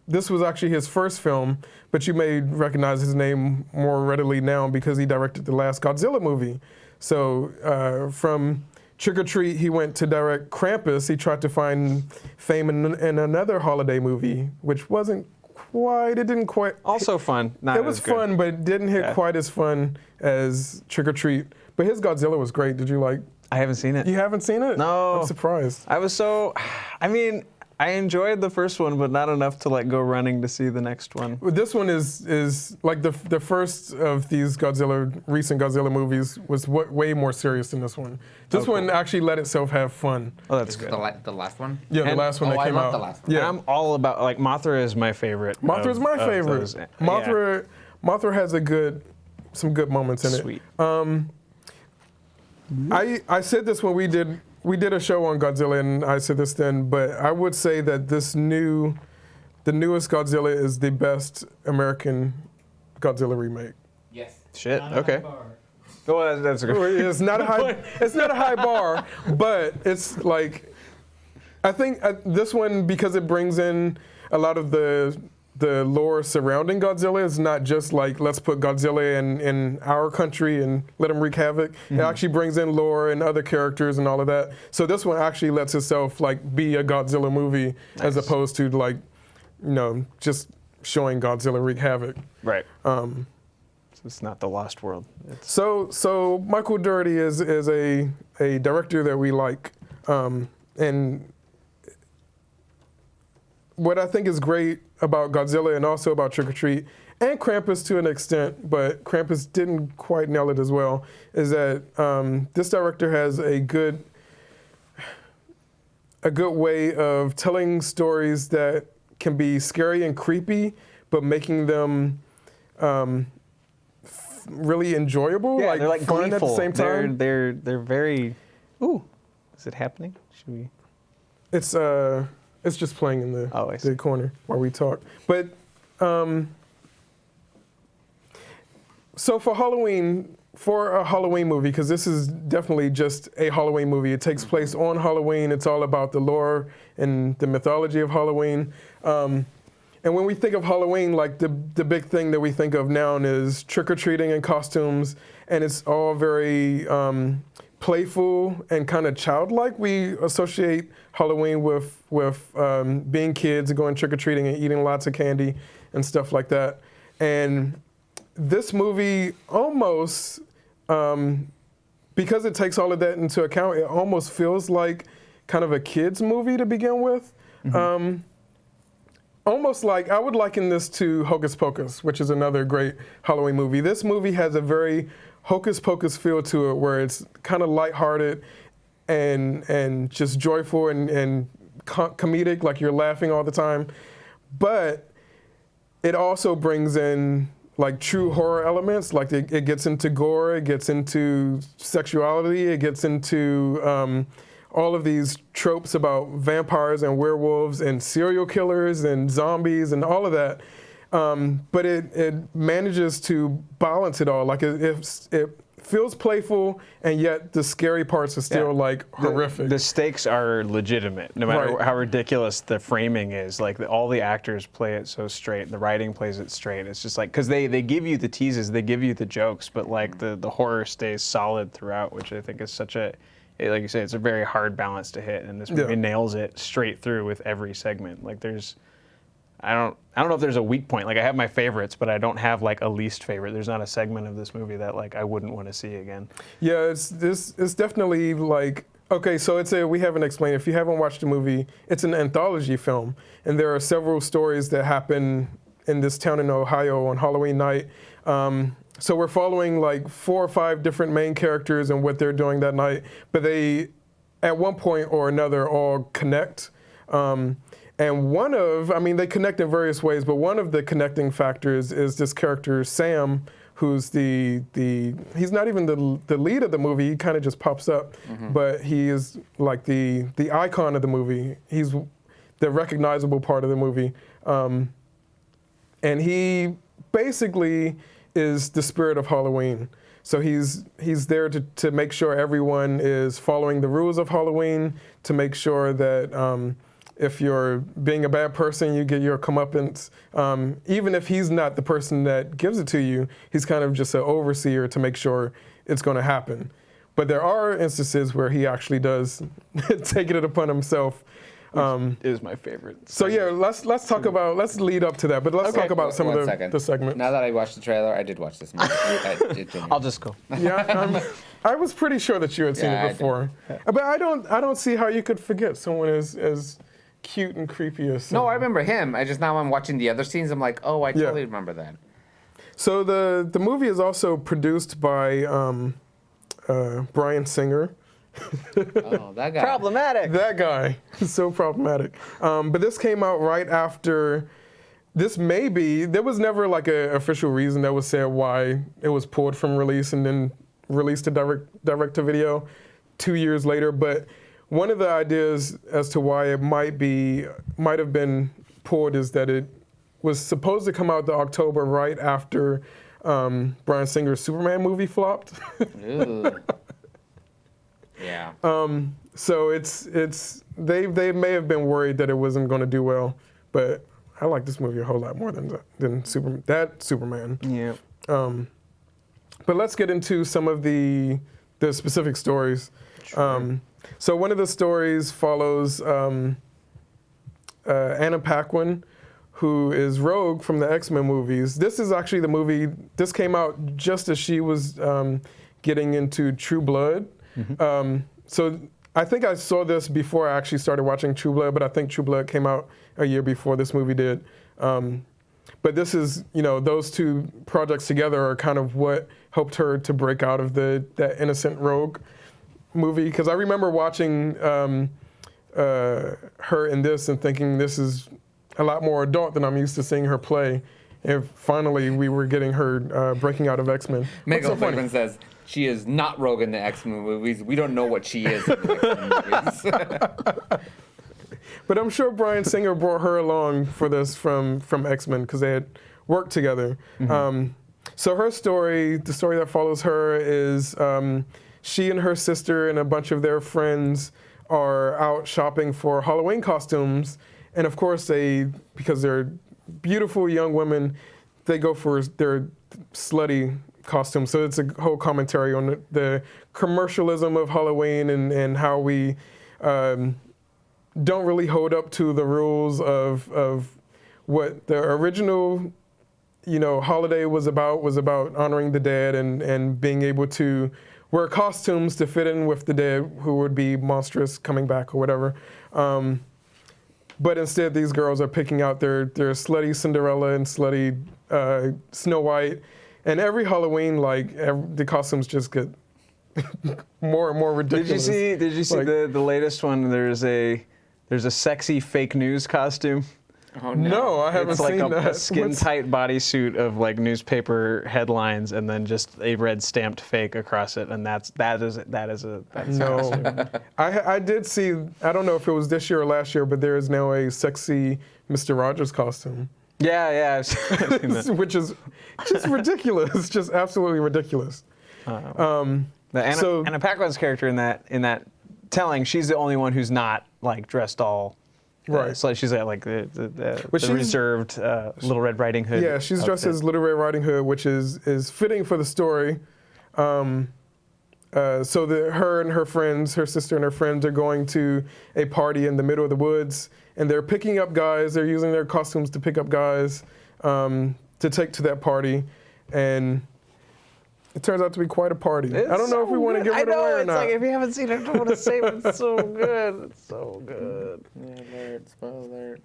this was actually his first film, but you may recognize his name more readily now because he directed the last Godzilla movie. So from Trick or Treat, he went to direct Krampus. He tried to find fame in another holiday movie, which didn't quite. Also fun. Not it was fun, but it didn't hit quite as fun as Trick or Treat. But his Godzilla was great. Did you like? I haven't seen it. You haven't seen it? No. I'm surprised. I enjoyed the first one, but not enough to like go running to see the next one. Well, this one is like the first of these recent Godzilla movies was way more serious than this one. This one actually let itself have fun. Oh, that's good. The last one? Yeah, the last one that came out. The last one. Yeah, I'm all about like Mothra is my favorite. Mothra's my favorite. Mothra has some good moments in it. Sweet. I said this when we did a show on Godzilla, and I said this then, but I would say that the newest Godzilla is the best American Godzilla remake. Yes. Shit. Okay. Well, that's a good. It's not a high. It's not a high bar, but it's like, I think this one, because it brings in a lot of the lore surrounding Godzilla. It's not just like, let's put Godzilla in our country and let him wreak havoc. It actually brings in lore and other characters and all of that. So this one actually lets itself like be a Godzilla movie, as opposed to like, just showing Godzilla wreak havoc. Right. So it's not the Lost World. So Michael Dougherty is a director that we like, and what I think is great about Godzilla and also about Trick or Treat, and Krampus to an extent, but Krampus didn't quite nail it as well, is that this director has a good way of telling stories that can be scary and creepy, but making them really enjoyable, yeah, they're like fun gleeful. At the same time. They're very. Ooh, is it happening? Should we? It's just playing in the corner while we talk. But so for a Halloween movie, because this is definitely just a Halloween movie. It takes place on Halloween. It's all about the lore and the mythology of Halloween. And when we think of Halloween, like the big thing that we think of now is trick-or-treating and costumes, and it's all very playful and kind of childlike. We associate Halloween with being kids and going trick-or-treating and eating lots of candy and stuff like that. And this movie almost, because it takes all of that into account, it almost feels like kind of a kid's movie to begin with. Almost like, I would liken this to Hocus Pocus, which is another great Halloween movie. This movie has a very Hocus Pocus feel to it, where it's kind of lighthearted and just joyful and comedic, like you're laughing all the time. But it also brings in like true horror elements, like it gets into gore, it gets into sexuality, it gets into all of these tropes about vampires and werewolves and serial killers and zombies and all of that. But it manages to balance it all. Like it feels playful, and yet the scary parts are still like horrific. The stakes are legitimate, no matter how ridiculous the framing is. Like all the actors play it so straight, the writing plays it straight. It's just like, because they give you the teases, they give you the jokes, but like the horror stays solid throughout, which I think is such a, like you say, it's a very hard balance to hit, and this movie nails it straight through with every segment. Like I don't know if there's a weak point. Like I have my favorites, but I don't have like a least favorite. There's not a segment of this movie that like I wouldn't want to see again. Yeah, it's definitely like, okay, so we haven't explained. If you haven't watched the movie, it's an anthology film, and there are several stories that happen in this town in Ohio on Halloween night. So we're following like 4 or 5 different main characters and what they're doing that night, but they, at one point or another, all connect. And they connect in various ways, but one of the connecting factors is this character, Sam, who's he's not even the lead of the movie, he kind of just pops up, but he is like the icon of the movie. He's the recognizable part of the movie. And he basically is the spirit of Halloween. So he's there to make sure everyone is following the rules of Halloween, to make sure that if you're being a bad person, you get your comeuppance. Even if he's not the person that gives it to you, he's kind of just an overseer to make sure it's going to happen. But there are instances where he actually does take it upon himself Is my favorite. So yeah, let's talk about, let's lead up to that, but let's talk about some of the segments. Now that I watched the trailer, I did watch this movie. I'll just go. Yeah, I was pretty sure that you had seen it before, but I don't see how you could forget someone as cute and creepy as. No, I remember him. Now I'm watching the other scenes. I'm like, oh, I totally remember that. So the movie is also produced by Bryan Singer. Oh, that guy. Problematic. That guy. So problematic. But this came out right after. This may be. There was never like an official reason that was said why it was pulled from release and then released to direct to video 2 years later. But one of the ideas as to why it might have been pulled is that it was supposed to come out the October right after Bryan Singer's Superman movie flopped. Ooh. Yeah. So they may have been worried that it wasn't going to do well, but I like this movie a whole lot more than Superman. Yeah. But let's get into some of the specific stories. Sure. So one of the stories follows Anna Paquin, who is Rogue from the X-Men movies. This is actually the movie. This came out just as she was getting into True Blood. Mm-hmm. So I think I saw this before I actually started watching True Blood, but I think True Blood came out a year before this movie did. But this is, those two projects together are kind of what helped her to break out of that Innocent Rogue movie. Because I remember watching her in this and thinking this is a lot more adult than I'm used to seeing her play. And finally, we were getting her breaking out of X-Men. Michael Dougherty says, she is not Rogue in the X-Men movies. We don't know what she is in the X-Men movies. But I'm sure Bryan Singer brought her along for this from X-Men because they had worked together. Mm-hmm. So her story, the story that follows her is she and her sister and a bunch of their friends are out shopping for Halloween costumes. And of course, because they're beautiful young women, they go for their slutty costumes. So it's a whole commentary on the commercialism of Halloween and how we don't really hold up to the rules of what the original, holiday was about honoring the dead and being able to wear costumes to fit in with the dead who would be monstrous coming back or whatever. But instead, these girls are picking out their slutty Cinderella and slutty Snow White. And every Halloween, the costumes just get more and more ridiculous. Did you see the latest one? There's a sexy fake news costume. Oh, no, I haven't seen that. It's like a skin-tight bodysuit of newspaper headlines, and then just a red stamped fake across it, and that's a no. I did see. I don't know if it was this year or last year, but there is now a sexy Mr. Rogers costume. Yeah, I've seen that. Which is just ridiculous, just absolutely ridiculous. Anna Paquin's character in that telling, she's the only one who's not dressed all. Right. So she's like the reserved Little Red Riding Hood. Yeah, she's dressed as Little Red Riding Hood, which is fitting for the story. So her and her friends, her sister and her friends, are going to a party in the middle of the woods, and they're picking up guys. They're using their costumes to pick up guys to take to that party, and it turns out to be quite a party. I don't know if we want to give it away or not. Like if you haven't seen it, I don't want to say it. It's so good. It's so good. Spoiler alert.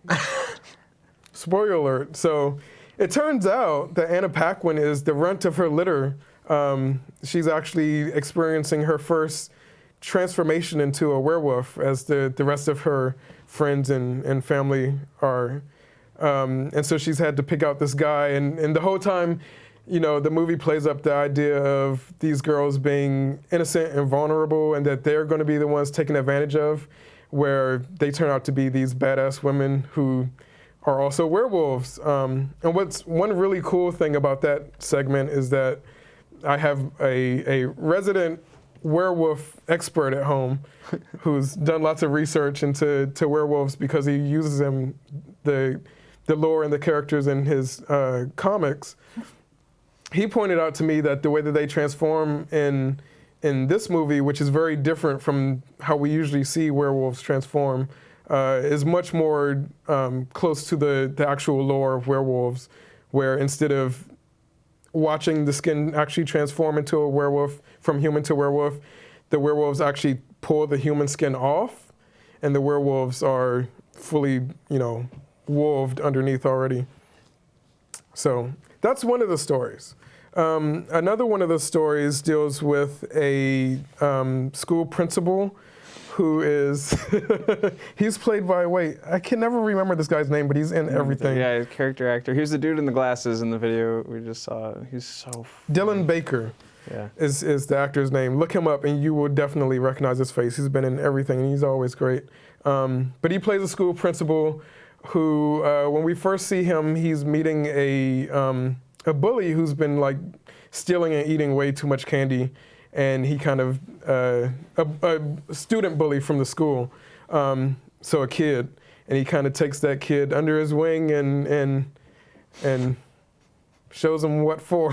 Spoiler alert. So it turns out that Anna Paquin is the runt of her litter. She's actually experiencing her first transformation into a werewolf, as the rest of her friends and family are. And so she's had to pick out this guy, and the whole time, the movie plays up the idea of these girls being innocent and vulnerable, and that they're going to be the ones taken advantage of, where they turn out to be these badass women who are also werewolves. And what's one really cool thing about that segment is that I have a resident werewolf expert at home who's done lots of research into werewolves because he uses them, the lore and the characters in his comics. He pointed out to me that the way that they transform in this movie, which is very different from how we usually see werewolves transform, is much more close to the actual lore of werewolves, where instead of watching the skin actually transform into a werewolf, from human to werewolf, the werewolves actually pull the human skin off, and the werewolves are fully, wolved underneath already. So that's one of the stories. Another one of the stories deals with a school principal who is, he's played by, I can never remember this guy's name, but he's in everything. Yeah, he's a character actor. He's the dude in the glasses in the video we just saw. He's so Dylan Baker is the actor's name. Look him up and you will definitely recognize his face. He's been in everything and he's always great. But he plays a school principal who, when we first see him, he's meeting a bully who's been like stealing and eating way too much candy. And he kind of, a student bully from the school, so a kid, and he kind of takes that kid under his wing and shows him what for.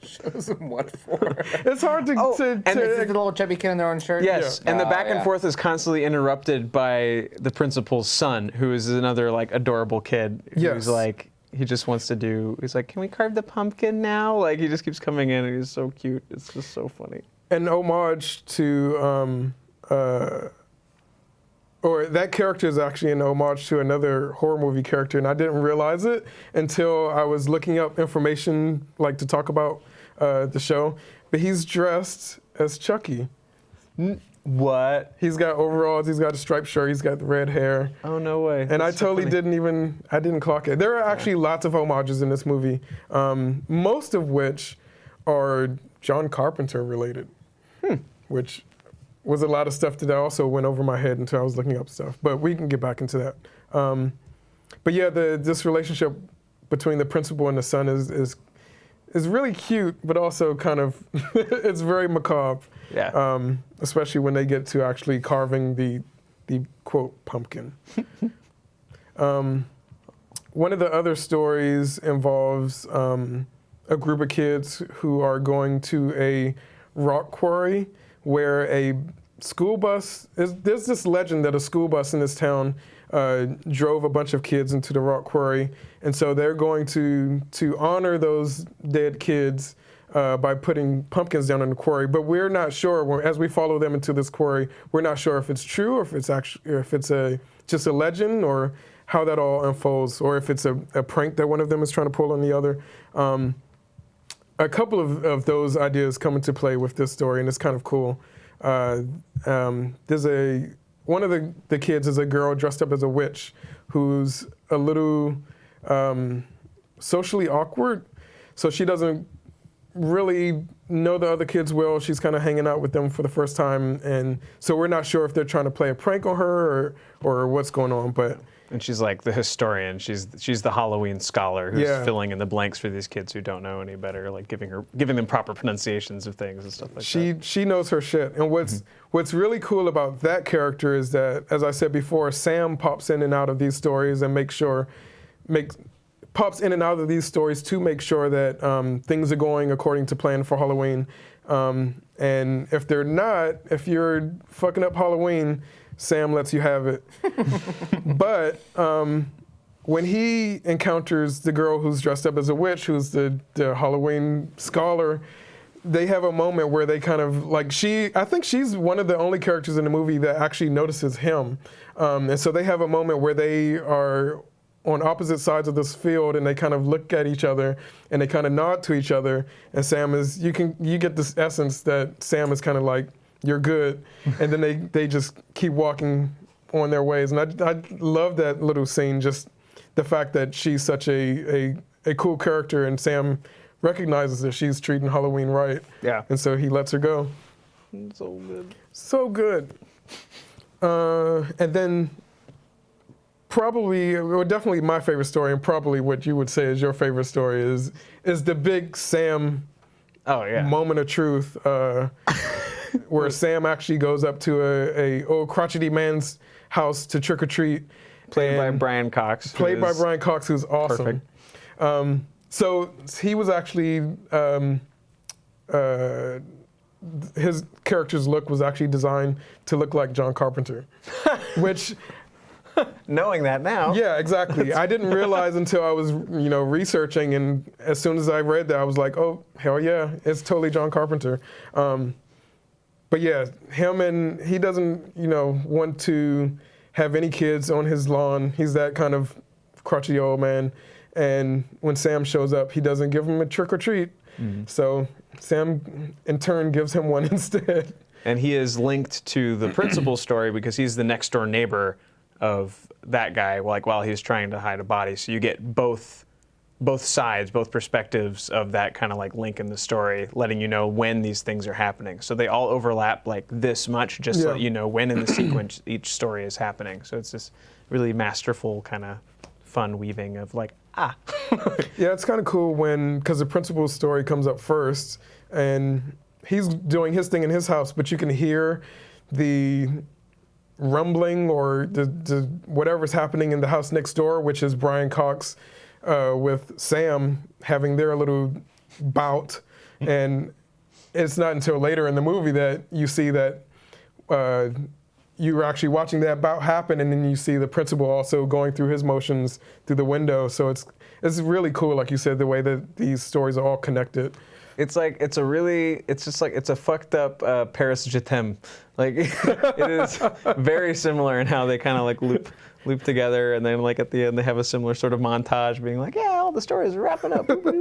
Shows him what for. It's hard to. And this is the little chubby kid in their own shirt? Yes, and the back and forth is constantly interrupted by the principal's son, who is another like adorable kid who's like, he just wants to do, he's like, can we carve the pumpkin now? Like, he just keeps coming in and he's so cute. It's just so funny. An homage to, or that character is actually an homage to another horror movie character, and I didn't realize it until I was looking up information, like, to talk about the show. But he's dressed as Chucky. What? He's got overalls, he's got a striped shirt, he's got the red hair. Oh, no way. And I totally didn't clock it. There are actually lots of homages in this movie, most of which are John Carpenter related, which was a lot of stuff that also went over my head until I was looking up stuff. But we can get back into that. But yeah, this relationship between the principal and the son is really cute, but also kind of, it's very macabre. Yeah. Especially when they get to actually carving the quote pumpkin. One of the other stories involves a group of kids who are going to a rock quarry where a school bus, there's this legend that a school bus in this town drove a bunch of kids into the rock quarry, and so they're going to honor those dead kids by putting pumpkins down in the quarry. But we're not sure, as we follow them into this quarry, we're not sure if it's true or if it's actually, or if it's just a legend, or how that all unfolds, or if it's a prank that one of them is trying to pull on the other. A couple of those ideas come into play with this story, and it's kind of cool. There's one of the kids is a girl dressed up as a witch who's a little socially awkward, so she doesn't really know the other kids well. She's kind of hanging out with them for the first time, and so we're not sure if they're trying to play a prank on her or what's going on. And she's like the historian. She's the Halloween scholar who's filling in the blanks for these kids who don't know any better, like giving them proper pronunciations of things and stuff like that. She knows her shit. And what's really cool about that character is that, as I said before, Sam pops in and out of these stories and pops in and out of these stories to make sure that things are going according to plan for Halloween. And if they're not, if you're fucking up Halloween, Sam lets you have it. But when he encounters the girl who's dressed up as a witch, who's the Halloween scholar, they have a moment where they kind of, like, I think she's one of the only characters in the movie that actually notices him. And so they have a moment where they are on opposite sides of this field, and they kind of look at each other and they kind of nod to each other. And Sam is, you get this essence that Sam is kind of like, you're good. And then they just keep walking on their ways. And I love that little scene, just the fact that she's such a cool character, and Sam recognizes that she's treating Halloween right. Yeah. And so he lets her go. So good. So good. And then definitely my favorite story, and probably what you would say is your favorite story, is the big Sam moment of truth, where Sam actually goes up to a old crotchety man's house to trick or treat. Played by Brian Cox. Played by Brian Cox, who's awesome. Perfect. So he was actually his character's look was actually designed to look like John Carpenter, which. Knowing that now. Yeah, exactly. I didn't realize until I was, researching, and as soon as I read that, I was like, oh, hell yeah, it's totally John Carpenter. But yeah, he doesn't, want to have any kids on his lawn. He's that kind of crotchety old man. And when Sam shows up, he doesn't give him a trick or treat. So Sam, in turn, gives him one instead. And he is linked to the principal's story because he's the next door neighbor of that guy, while he's trying to hide a body. So you get both sides, both perspectives of that kind of link in the story, letting you know when these things are happening. So they all overlap this much, just so that you know when in the sequence each story is happening. So it's this really masterful kind of fun weaving of Yeah, it's kind of cool because the principal's story comes up first, and he's doing his thing in his house, but you can hear the rumbling or the whatever's happening in the house next door, which is Brian Cox with Sam having their little bout. And it's not until later in the movie that you see that you're actually watching that bout happen, and then you see the principal also going through his motions through the window. So it's really cool, like you said, the way that these stories are all connected. It's a fucked up Paris Je t'aime. It is very similar in how they kind of loop together, and then at the end they have a similar sort of montage being all the stories are wrapping up. But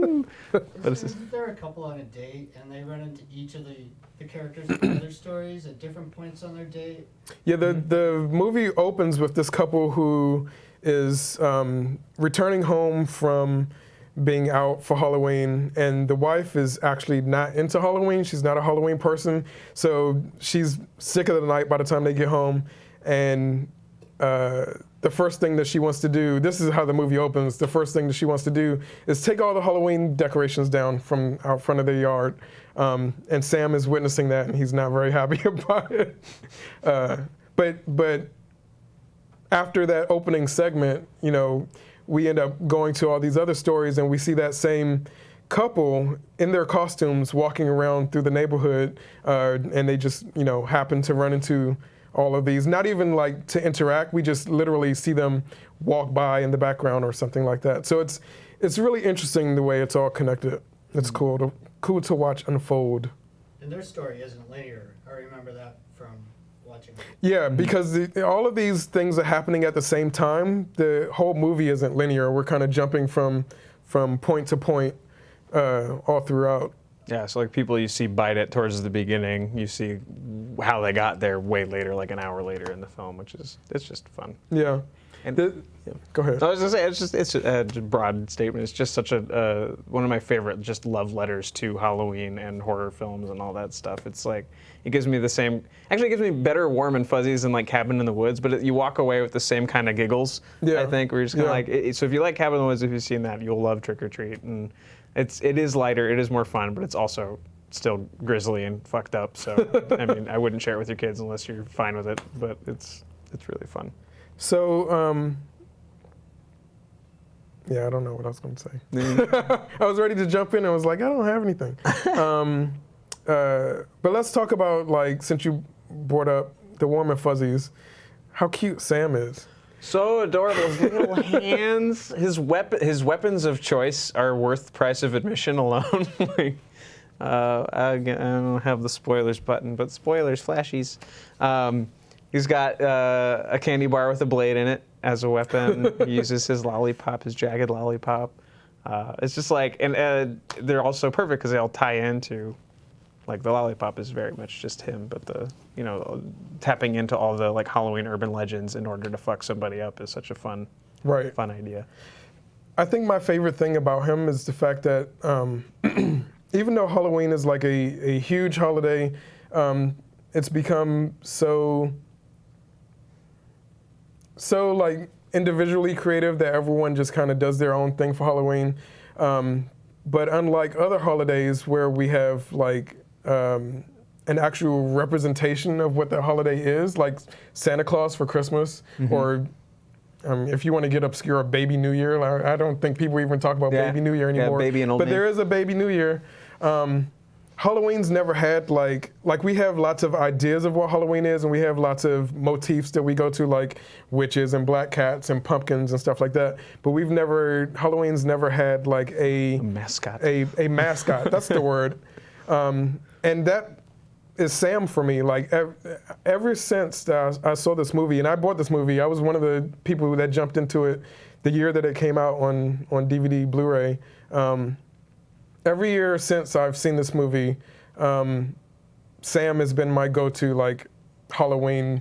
Isn't there a couple on a date and they run into each of the characters in other stories at different points on their date? Yeah, the movie opens with this couple who is returning home from being out for Halloween, and the wife is actually not into Halloween. She's not a Halloween person, so she's sick of the night by the time they get home, and the first thing that she wants to do, this is how the movie opens, the first thing that she wants to do is take all the Halloween decorations down from out front of the yard, and Sam is witnessing that, and he's not very happy about it. But after that opening segment, we end up going to all these other stories, and we see that same couple in their costumes walking around through the neighborhood, and they just, happen to run into all of these. Not even to interact, we just literally see them walk by in the background or something like that. So it's really interesting the way it's all connected. It's cool to watch unfold. And their story isn't linear. I remember that from watching it. Yeah, because all of these things are happening at the same time. The whole movie isn't linear. We're kind of jumping from point to point all throughout. Yeah, so people you see bite it towards the beginning, you see how they got there way later, an hour later in the film, it's just fun. Yeah. And go ahead. I was gonna say it's a broad statement. It's just such a one of my favorite just love letters to Halloween and horror films and all that stuff. It's it gives me the same. Actually, it gives me better warm and fuzzies than Cabin in the Woods, but you walk away with the same kind of giggles. Yeah. I think we're just kind of so if you like Cabin in the Woods, if you've seen that, you'll love Trick or Treat, and it is lighter, it is more fun, but it's also still grisly and fucked up. So I mean, I wouldn't share it with your kids unless you're fine with it, but it's really fun. So, I don't know what I was going to say. I was ready to jump in and I was like, I don't have anything. But let's talk about, since you brought up the warm and fuzzies, how cute Sam is. So adorable. His little hands, his weapons of choice are worth the price of admission alone. I don't have the spoilers button, but spoilers, flashies. He's got a candy bar with a blade in it as a weapon. He uses his lollipop, his jagged lollipop. It's just and they're also perfect because they all tie into, the lollipop is very much just him, but tapping into all the Halloween urban legends in order to fuck somebody up is such a fun idea. I think my favorite thing about him is the fact that even though Halloween is a huge holiday, it's become so individually creative that everyone just kind of does their own thing for Halloween. But unlike other holidays where we have an actual representation of what the holiday is, like Santa Claus for Christmas, or if you want to get obscure, Baby New Year. I don't think people even talk about Baby New Year anymore. Yeah, baby and old but name. there is a Baby New Year. Halloween's never had like we have lots of ideas of what Halloween is, and we have lots of motifs that we go to, like witches and black cats and pumpkins and stuff like that. But Halloween's never had like a mascot. A mascot. That's the word. And that is Sam for me. Like ever since I saw this movie, and I bought this movie, I was one of the people that jumped into it the year that it came out on DVD, Blu-ray. Every year since I've seen this movie, Sam has been my go-to like Halloween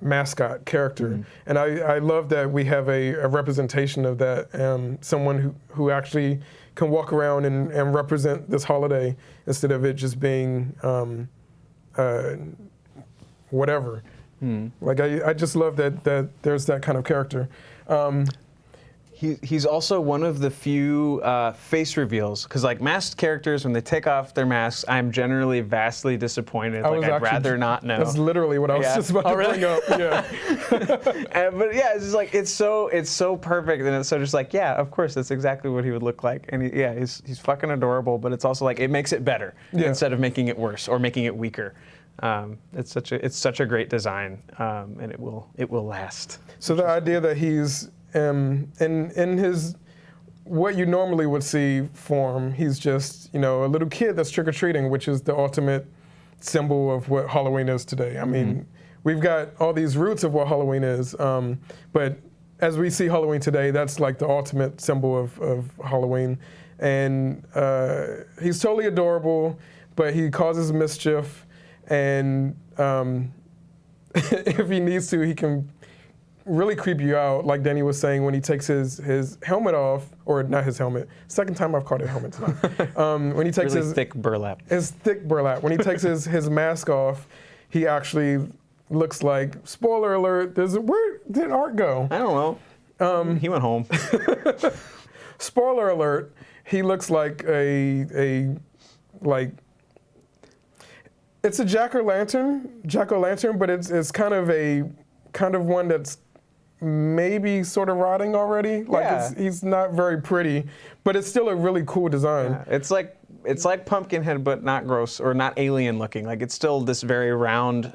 mascot character, and I love that we have a representation of that. Someone who actually can walk around and represent this holiday instead of it just being whatever. Like I just love that there's that kind of character. He's also one of the few face reveals, because like masked characters, when they take off their masks, I'm generally vastly disappointed. I'd rather not know. That's literally what I was just about to bring up. Yeah. But yeah, it's just like it's so perfect, and it's so just like, yeah, of course, that's exactly what he would look like, and he's fucking adorable. But it's also like it makes it better instead of making it worse or making it weaker. It's such a great design, and it will last. So the idea that he's in his what you normally would see form, he's just a little kid that's trick-or-treating, which is the ultimate symbol of what Halloween is today. I mean, we've got all these roots of what Halloween is, but as we see Halloween today, that's like the ultimate symbol of Halloween. And he's totally adorable, but he causes mischief, and if he needs to, he can really creep you out, like Danny was saying, when he takes his helmet off, or not his helmet. Second time I've called it helmet tonight. When he takes really his thick burlap. His thick burlap. When he takes his mask off, he actually looks like, spoiler alert, where did Art go? I don't know. He went home. Spoiler alert, he looks like it's a jack-o'-lantern, but it's kind of one that's maybe sort of rotting already. Like he's not very pretty, but it's still a really cool design. Yeah. It's like Pumpkinhead, but not gross or not alien looking. Like it's still this very round,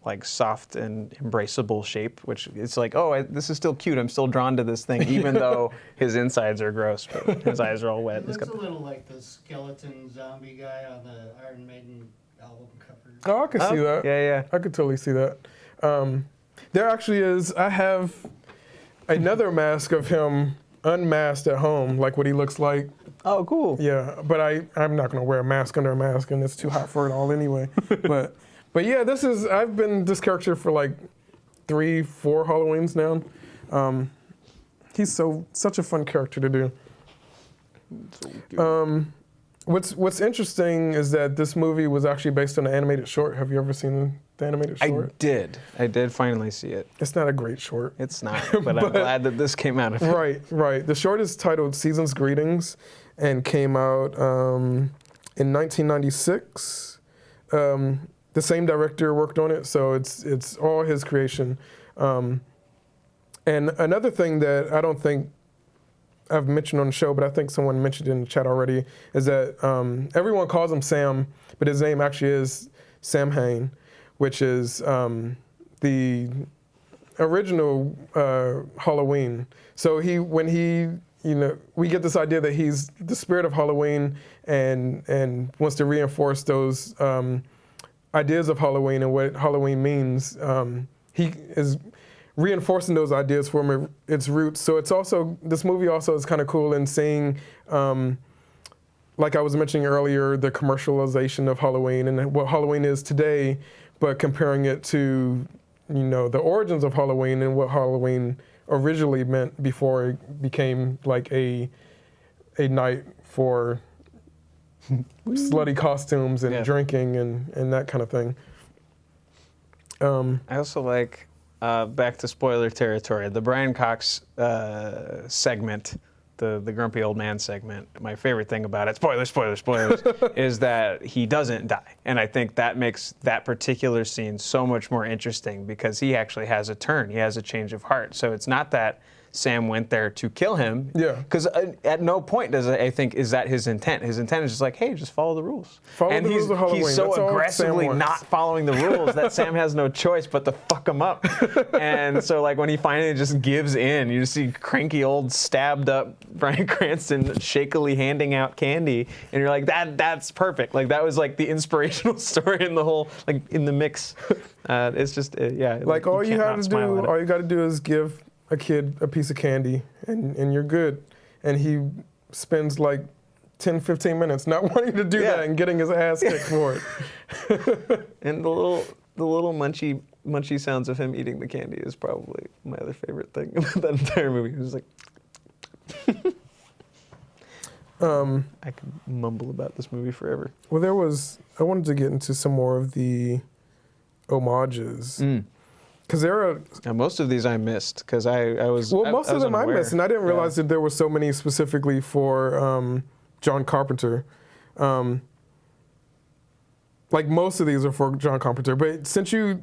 like soft and embraceable shape, which it's like, this is still cute. I'm still drawn to this thing, even though his insides are gross, but his eyes are all wet. It looks a little like the skeleton zombie guy on the Iron Maiden album cover. Oh, I could see that. Yeah. I could totally see that. There actually is, I have another mask of him unmasked at home, like what he looks like. Oh, cool. Yeah, but I'm not going to wear a mask under a mask, and it's too hot for it all anyway. but yeah, I've been this character for like 3-4 Halloweens now. He's such a fun character to do. What's interesting is that this movie was actually based on an animated short. Have you ever seen the animated short? I did finally see it. It's not a great short. It's not, but I'm glad that this came out of it. Right. The short is titled Season's Greetings and came out in 1996. The same director worked on it, so it's all his creation. And another thing that I don't think I've mentioned on the show, but I think someone mentioned it in the chat already, is that everyone calls him Sam, but his name actually is Sam Hain, which is the original Halloween. So we get this idea that he's the spirit of Halloween and wants to reinforce those ideas of Halloween and what Halloween means. He is reinforcing those ideas from its roots. So this movie also is kind of cool in seeing, like I was mentioning earlier, the commercialization of Halloween and what Halloween is today, but comparing it to, the origins of Halloween and what Halloween originally meant before it became like a night for slutty costumes and drinking and that kind of thing. I also like, back to spoiler territory, the Brian Cox segment, the grumpy old man segment. My favorite thing about it, spoilers, is that he doesn't die. And I think that makes that particular scene so much more interesting because he actually has a turn. He has a change of heart. So it's not that Sam went there to kill him. Yeah. Because at no point is that his intent. His intent is just like, hey, just follow the rules. He's so aggressively not following the rules that Sam has no choice but to fuck him up. And so like when he finally just gives in, you just see cranky old stabbed up Bryan Cranston shakily handing out candy, and you're like, that's perfect. Like that was like the inspirational story in the whole, like in the mix. It's just Like all you got to do is give a kid a piece of candy and you're good. And he spends like 10, 15 minutes not wanting to do that and getting his ass kicked for it. And the little munchy sounds of him eating the candy is probably my other favorite thing about that entire movie. It was like I could mumble about this movie forever. Well, I wanted to get into some more of the homages. Because there are... Now, most of these I missed, because I was most of them unaware. I missed, and I didn't realize that there were so many specifically for John Carpenter. Like, most of these are for John Carpenter, but since you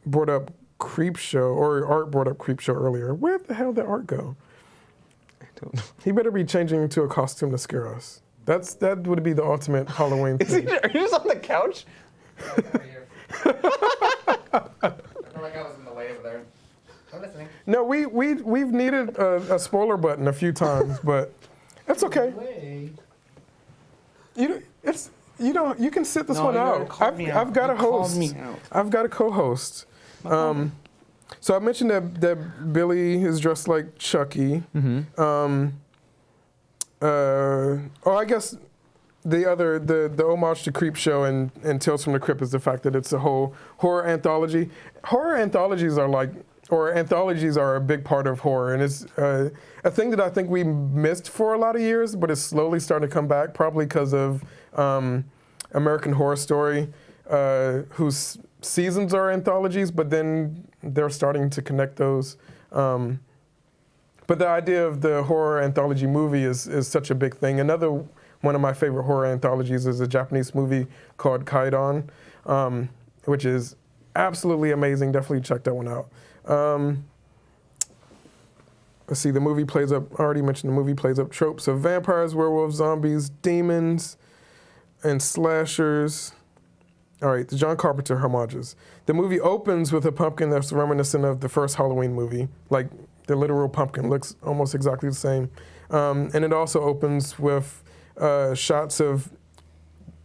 brought up Creepshow, or Art brought up Creepshow earlier, where the hell did Art go? I don't know. He better be changing into a costume to scare us. That would be the ultimate Halloween thing. Are you just on the couch? I feel like I was in the way over there. I'm listening. No, we've needed a spoiler button a few times, but that's okay. You can sit this one out. I've got a host. I've got a co-host. So I mentioned that Billy is dressed like Chucky. Mm-hmm. I guess the homage to Creepshow and Tales from the Crypt is the fact that it's a whole horror anthology. Anthologies are a big part of horror, and it's a thing that I think we missed for a lot of years, but it's slowly starting to come back, probably because of American Horror Story, whose seasons are anthologies, but then they're starting to connect those. But the idea of the horror anthology movie is such a big thing. Another one of my favorite horror anthologies is a Japanese movie called Kaidan, which is absolutely amazing. Definitely check that one out. Let's see, the movie plays up, I already mentioned the movie plays up tropes of vampires, werewolves, zombies, demons, and slashers. All right, the John Carpenter homages. The movie opens with a pumpkin that's reminiscent of the first Halloween movie. Like, the literal pumpkin looks almost exactly the same. And it also opens with shots of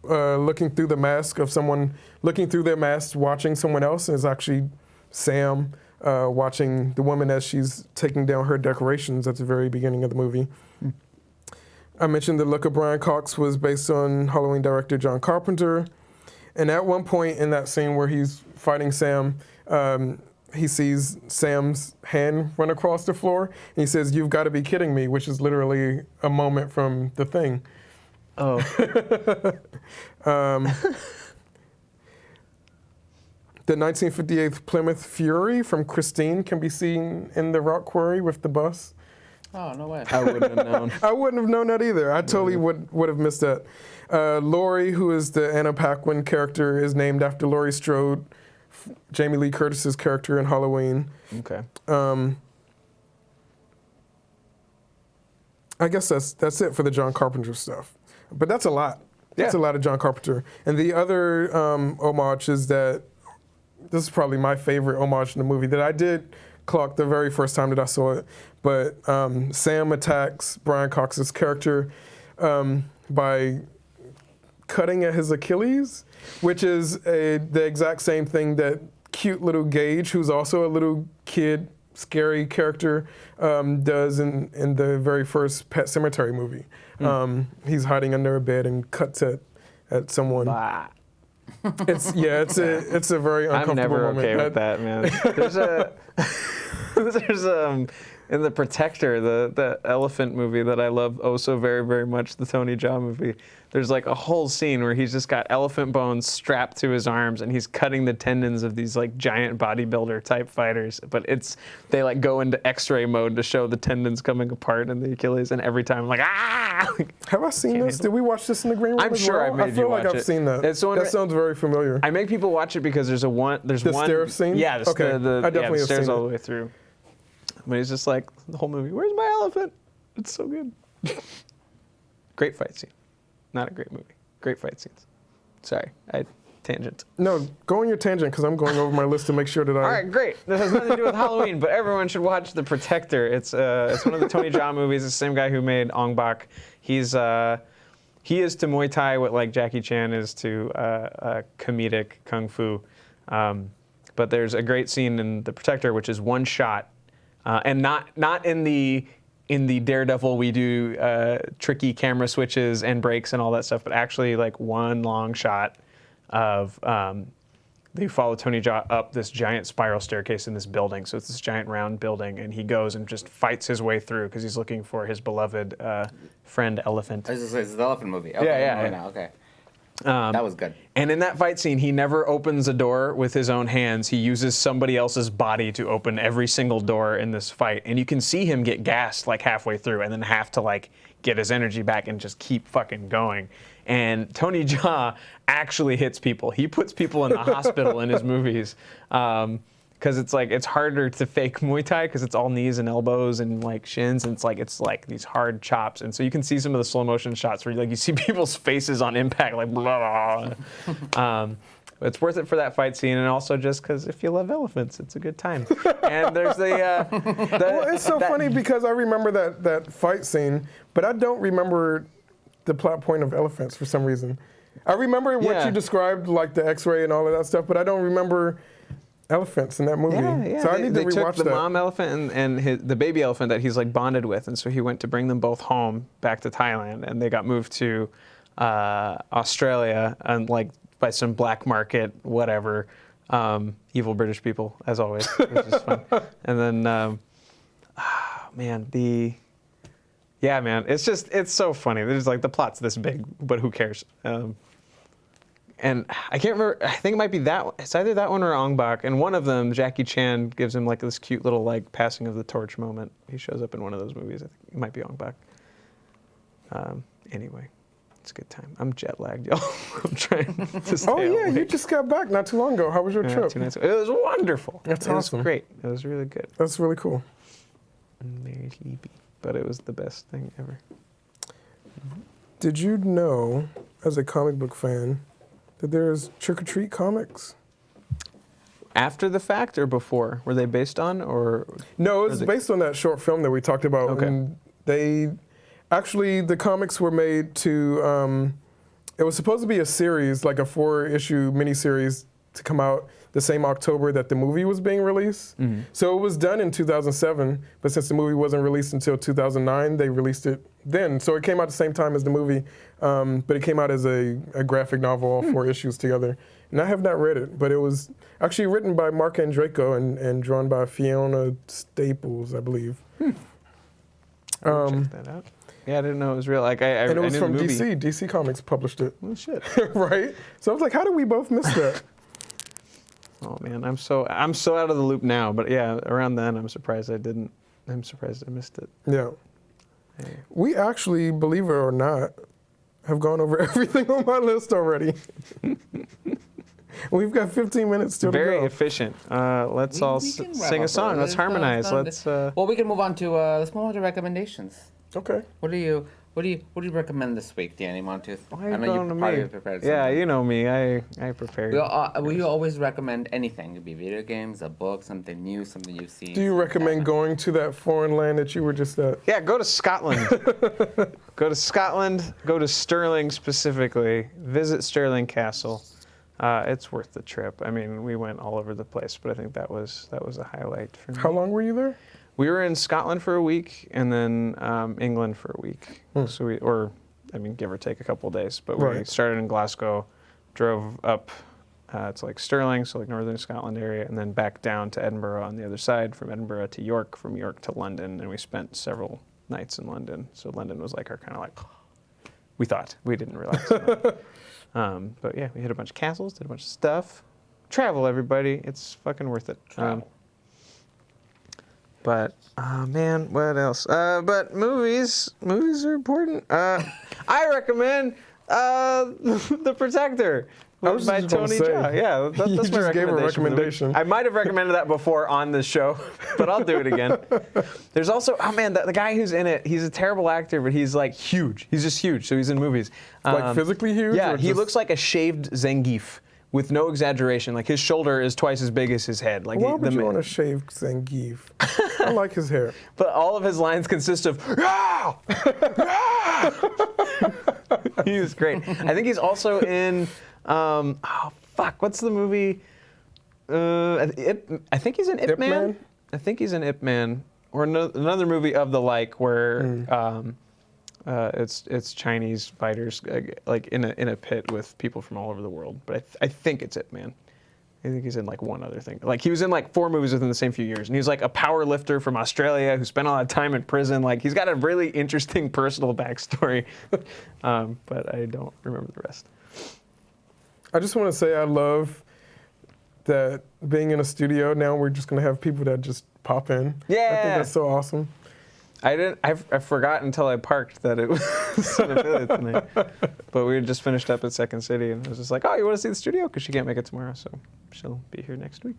looking through the mask of someone, looking through their mask, watching someone else. And it's actually Sam watching the woman as she's taking down her decorations at the very beginning of the movie. I mentioned the look of Brian Cox was based on Halloween director John Carpenter. And at one point in that scene where he's fighting Sam, he sees Sam's hand run across the floor, and he says, "You've got to be kidding me," which is literally a moment from The Thing. Oh. The 1958 Plymouth Fury from Christine can be seen in the rock quarry with the bus. Oh, no way. I wouldn't have known. I wouldn't have known that either. I totally would have missed that. Laurie, who is the Anna Paquin character, is named after Laurie Strode, Jamie Lee Curtis's character in Halloween. Okay. I guess that's it for the John Carpenter stuff. But that's a lot. That's a lot of John Carpenter. And the other homage is that this is probably my favorite homage in the movie that I did clock the very first time that I saw it. But Sam attacks Brian Cox's character by cutting at his Achilles, which is the exact same thing that cute little Gage, who's also a little kid, scary character, does in the very first Pet Sematary movie. He's hiding under a bed and cuts at someone. Bah. It's a very uncomfortable moment. I'm never okay with that, man. There's in The Protector, the elephant movie that I love oh so very, very much, the Tony Jaa movie. There's like a whole scene where he's just got elephant bones strapped to his arms and he's cutting the tendons of these like giant bodybuilder type fighters. But they like go into X-ray mode to show the tendons coming apart in the Achilles, and every time I'm like, ah! Have I seen this? Did we watch this in the green room? I'm sure I've made you watch it. I feel like I've seen that. That sounds very familiar. I make people watch it because there's one stair scene? Yeah, I definitely have stairs seen all the it. way through. But he's just like, the whole movie, where's my elephant? It's so good. Great fight scene. Not a great movie. Great fight scenes. Sorry, I tangent. No, go on your tangent because I'm going over my list to make sure that I... All right, great. This has nothing to do with Halloween, but everyone should watch The Protector. It's one of the Tony Jaa movies. It's the same guy who made Ong Bak. He is to Muay Thai what like Jackie Chan is to comedic kung fu. But there's a great scene in The Protector, which is one shot, and not in the Daredevil we do tricky camera switches and breaks and all that stuff, but actually like one long shot of they follow Tony Jaa up this giant spiral staircase in this building. So it's this giant round building, and he goes and just fights his way through because he's looking for his beloved friend elephant. It's the elephant movie. Okay, Yeah. Okay. That was good. And in that fight scene, he never opens a door with his own hands. He uses somebody else's body to open every single door in this fight. And you can see him get gassed like halfway through and then have to like get his energy back and just keep fucking going. And Tony Jaa actually hits people. He puts people in the hospital in his movies. Because it's harder to fake Muay Thai because it's all knees and elbows and like shins, and it's like these hard chops, and so you can see some of the slow motion shots where you see people's faces on impact, like blah. But it's worth it for that fight scene, and also just because if you love elephants, it's a good time. And there's well, it's so funny because I remember that fight scene, but I don't remember the plot point of elephants for some reason. I remember what you described, like the X-ray and all of that stuff, but I don't remember elephants in that movie. Yeah. So I need to rewatch took the that. mom elephant and the baby elephant that he's like bonded with, and so he went to bring them both home back to Thailand, and they got moved to Australia and like by some black market whatever, evil British people as always, which is fun. And then it's so funny. There's like the plot's this big, but who cares? And I can't remember, I think it might be that one. It's either that one or Ong Bak. And one of them, Jackie Chan gives him like this cute little like passing of the torch moment. He shows up in one of those movies. I think it might be Ong Bak. Anyway, it's a good time. I'm jet lagged, y'all. I'm trying to stay awake. You just got back not too long ago. How was your trip? 2 nights ago. It was wonderful. That's awesome. It was great. It was really good. That's really cool. I'm very sleepy, but it was the best thing ever. Did you know, as a comic book fan, that there's Trick or Treat comics? After the fact or before? Were they based on or? No, it was based on that short film that we talked about. Okay. And the comics were made to, it was supposed to be a series, like a 4-issue miniseries to come out the same October that the movie was being released. Mm-hmm. So it was done in 2007, but since the movie wasn't released until 2009, they released it then. So it came out the same time as the movie, but it came out as a graphic novel, all 4 issues together. And I have not read it, but it was actually written by Mark Andreyko and drawn by Fiona Staples, I believe. Check that out. Yeah, I didn't know it was real. And it was from DC. DC Comics published it. Oh shit! Right? So I was like, how did we both miss that? Oh man, I'm so out of the loop now. But yeah, around then, I'm surprised I didn't. I'm surprised I missed it. Yeah. Hey. We actually, believe it or not, have gone over everything on my list already. We've got 15 minutes still to go. Very efficient. Let's all sing a song. Let's harmonize. Well, we can move on to let's move on to recommendations. Okay. What do you recommend this week, Danny Montooth? Why are you going to me? Prepared yeah, you know me. I prepare. We always recommend anything. It could be video games, a book, something new, something you've seen. Do you recommend going to that foreign land that you were just at? Yeah, go to Scotland. Go to Scotland. Go to Stirling specifically. Visit Stirling Castle. It's worth the trip. I mean, we went all over the place, but I think that was a highlight for me. How long were you there? We were in Scotland for a week, and then England for a week. So give or take a couple of days. But we started in Glasgow, drove up to like Stirling, so like northern Scotland area, and then back down to Edinburgh on the other side, from Edinburgh to York, from York to London, and we spent several nights in London. So London was like our kind of like, we thought. We didn't realize. But yeah, we hit a bunch of castles, did a bunch of stuff. Travel, everybody. It's fucking worth it. But man, what else? But movies are important. I recommend The Protector. By Tony Jaa. Yeah, that's my gave a recommendation. I might have recommended that before on this show, but I'll do it again. There's also, the guy who's in it, he's a terrible actor, but he's like huge. He's just huge, so he's in movies. Like physically huge? Yeah, he looks like a shaved Zangief. With no exaggeration, like his shoulder is twice as big as his head. Like why would you want to shave Zangief? I like his hair. But all of his lines consist of "Ah! Ah!" He was great. I think he's also in what's the movie? I think he's in Ip Man. I think he's in Ip Man, or another movie of the like where it's Chinese fighters like in a pit with people from all over the world. But I think it's Ip Man. I think he's in like one other thing. Like he was in like 4 movies within the same few years, and he's like a power lifter from Australia who spent a lot of time in prison. Like he's got a really interesting personal backstory, but I don't remember the rest. I just want to say I love that being in a studio now. We're just gonna have people that just pop in. Yeah, I think that's so awesome. I forgot until I parked that it was Cinephilia tonight. But we had just finished up at Second City, and I was just like, oh, you want to see the studio? Because she can't make it tomorrow, so she'll be here next week.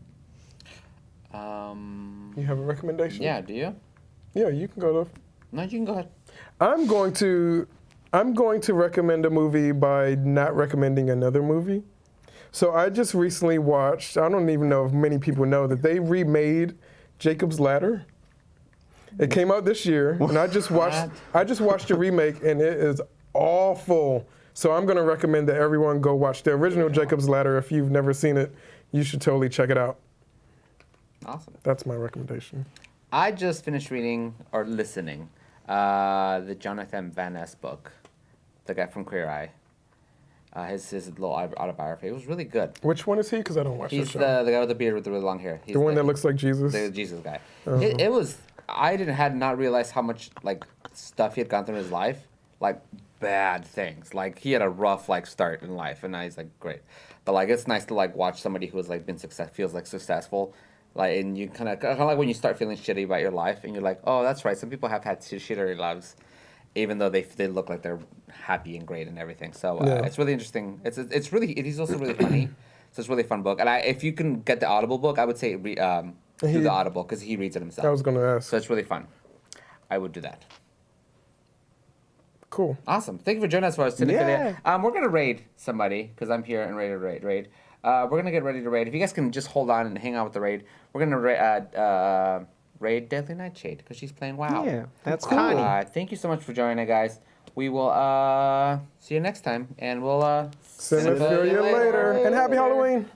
You have a recommendation? Yeah, do you? Yeah, you can go to. No, you can go ahead. I'm going to recommend a movie by not recommending another movie. So I just recently watched, I don't even know if many people know that they remade Jacob's Ladder. It came out this year, and I just watched the remake, and it is awful. So I'm going to recommend that everyone go watch the original Jacob's Ladder. If you've never seen it, you should totally check it out. Awesome. That's my recommendation. I just finished reading or listening the Jonathan Van Ness book, the guy from Queer Eye. His little autobiography. It was really good. Which one is he? Because I don't watch that show. He's the guy with the beard with the really long hair. He's the one that looks like Jesus? The Jesus guy. It was... I had not realized how much like stuff he had gone through in his life, like bad things. Like he had a rough like start in life, and now he's like great. But like it's nice to like watch somebody who has like been feels like successful, like and you kind of like when you start feeling shitty about your life, and you're like, oh, that's right. Some people have had shittier lives, even though they look like they're happy and great and everything. So it's really interesting. He's also really funny. So it's a really fun book. And if you can get the Audible book, I would say do the Audible because he reads it himself. I was going to ask. So it's really fun. I would do that. Cool. Awesome. Thank you for joining us for our Cinephilia. Yeah. We're going to raid somebody because I'm here and ready to raid. We're going to get ready to raid. If you guys can just hold on and hang out with the raid, we're going to raid Deadly Nightshade because she's playing WoW. Yeah, that's cool. Thank you so much for joining, guys. We will see you next time, and we'll Cinephilia later. And happy Halloween.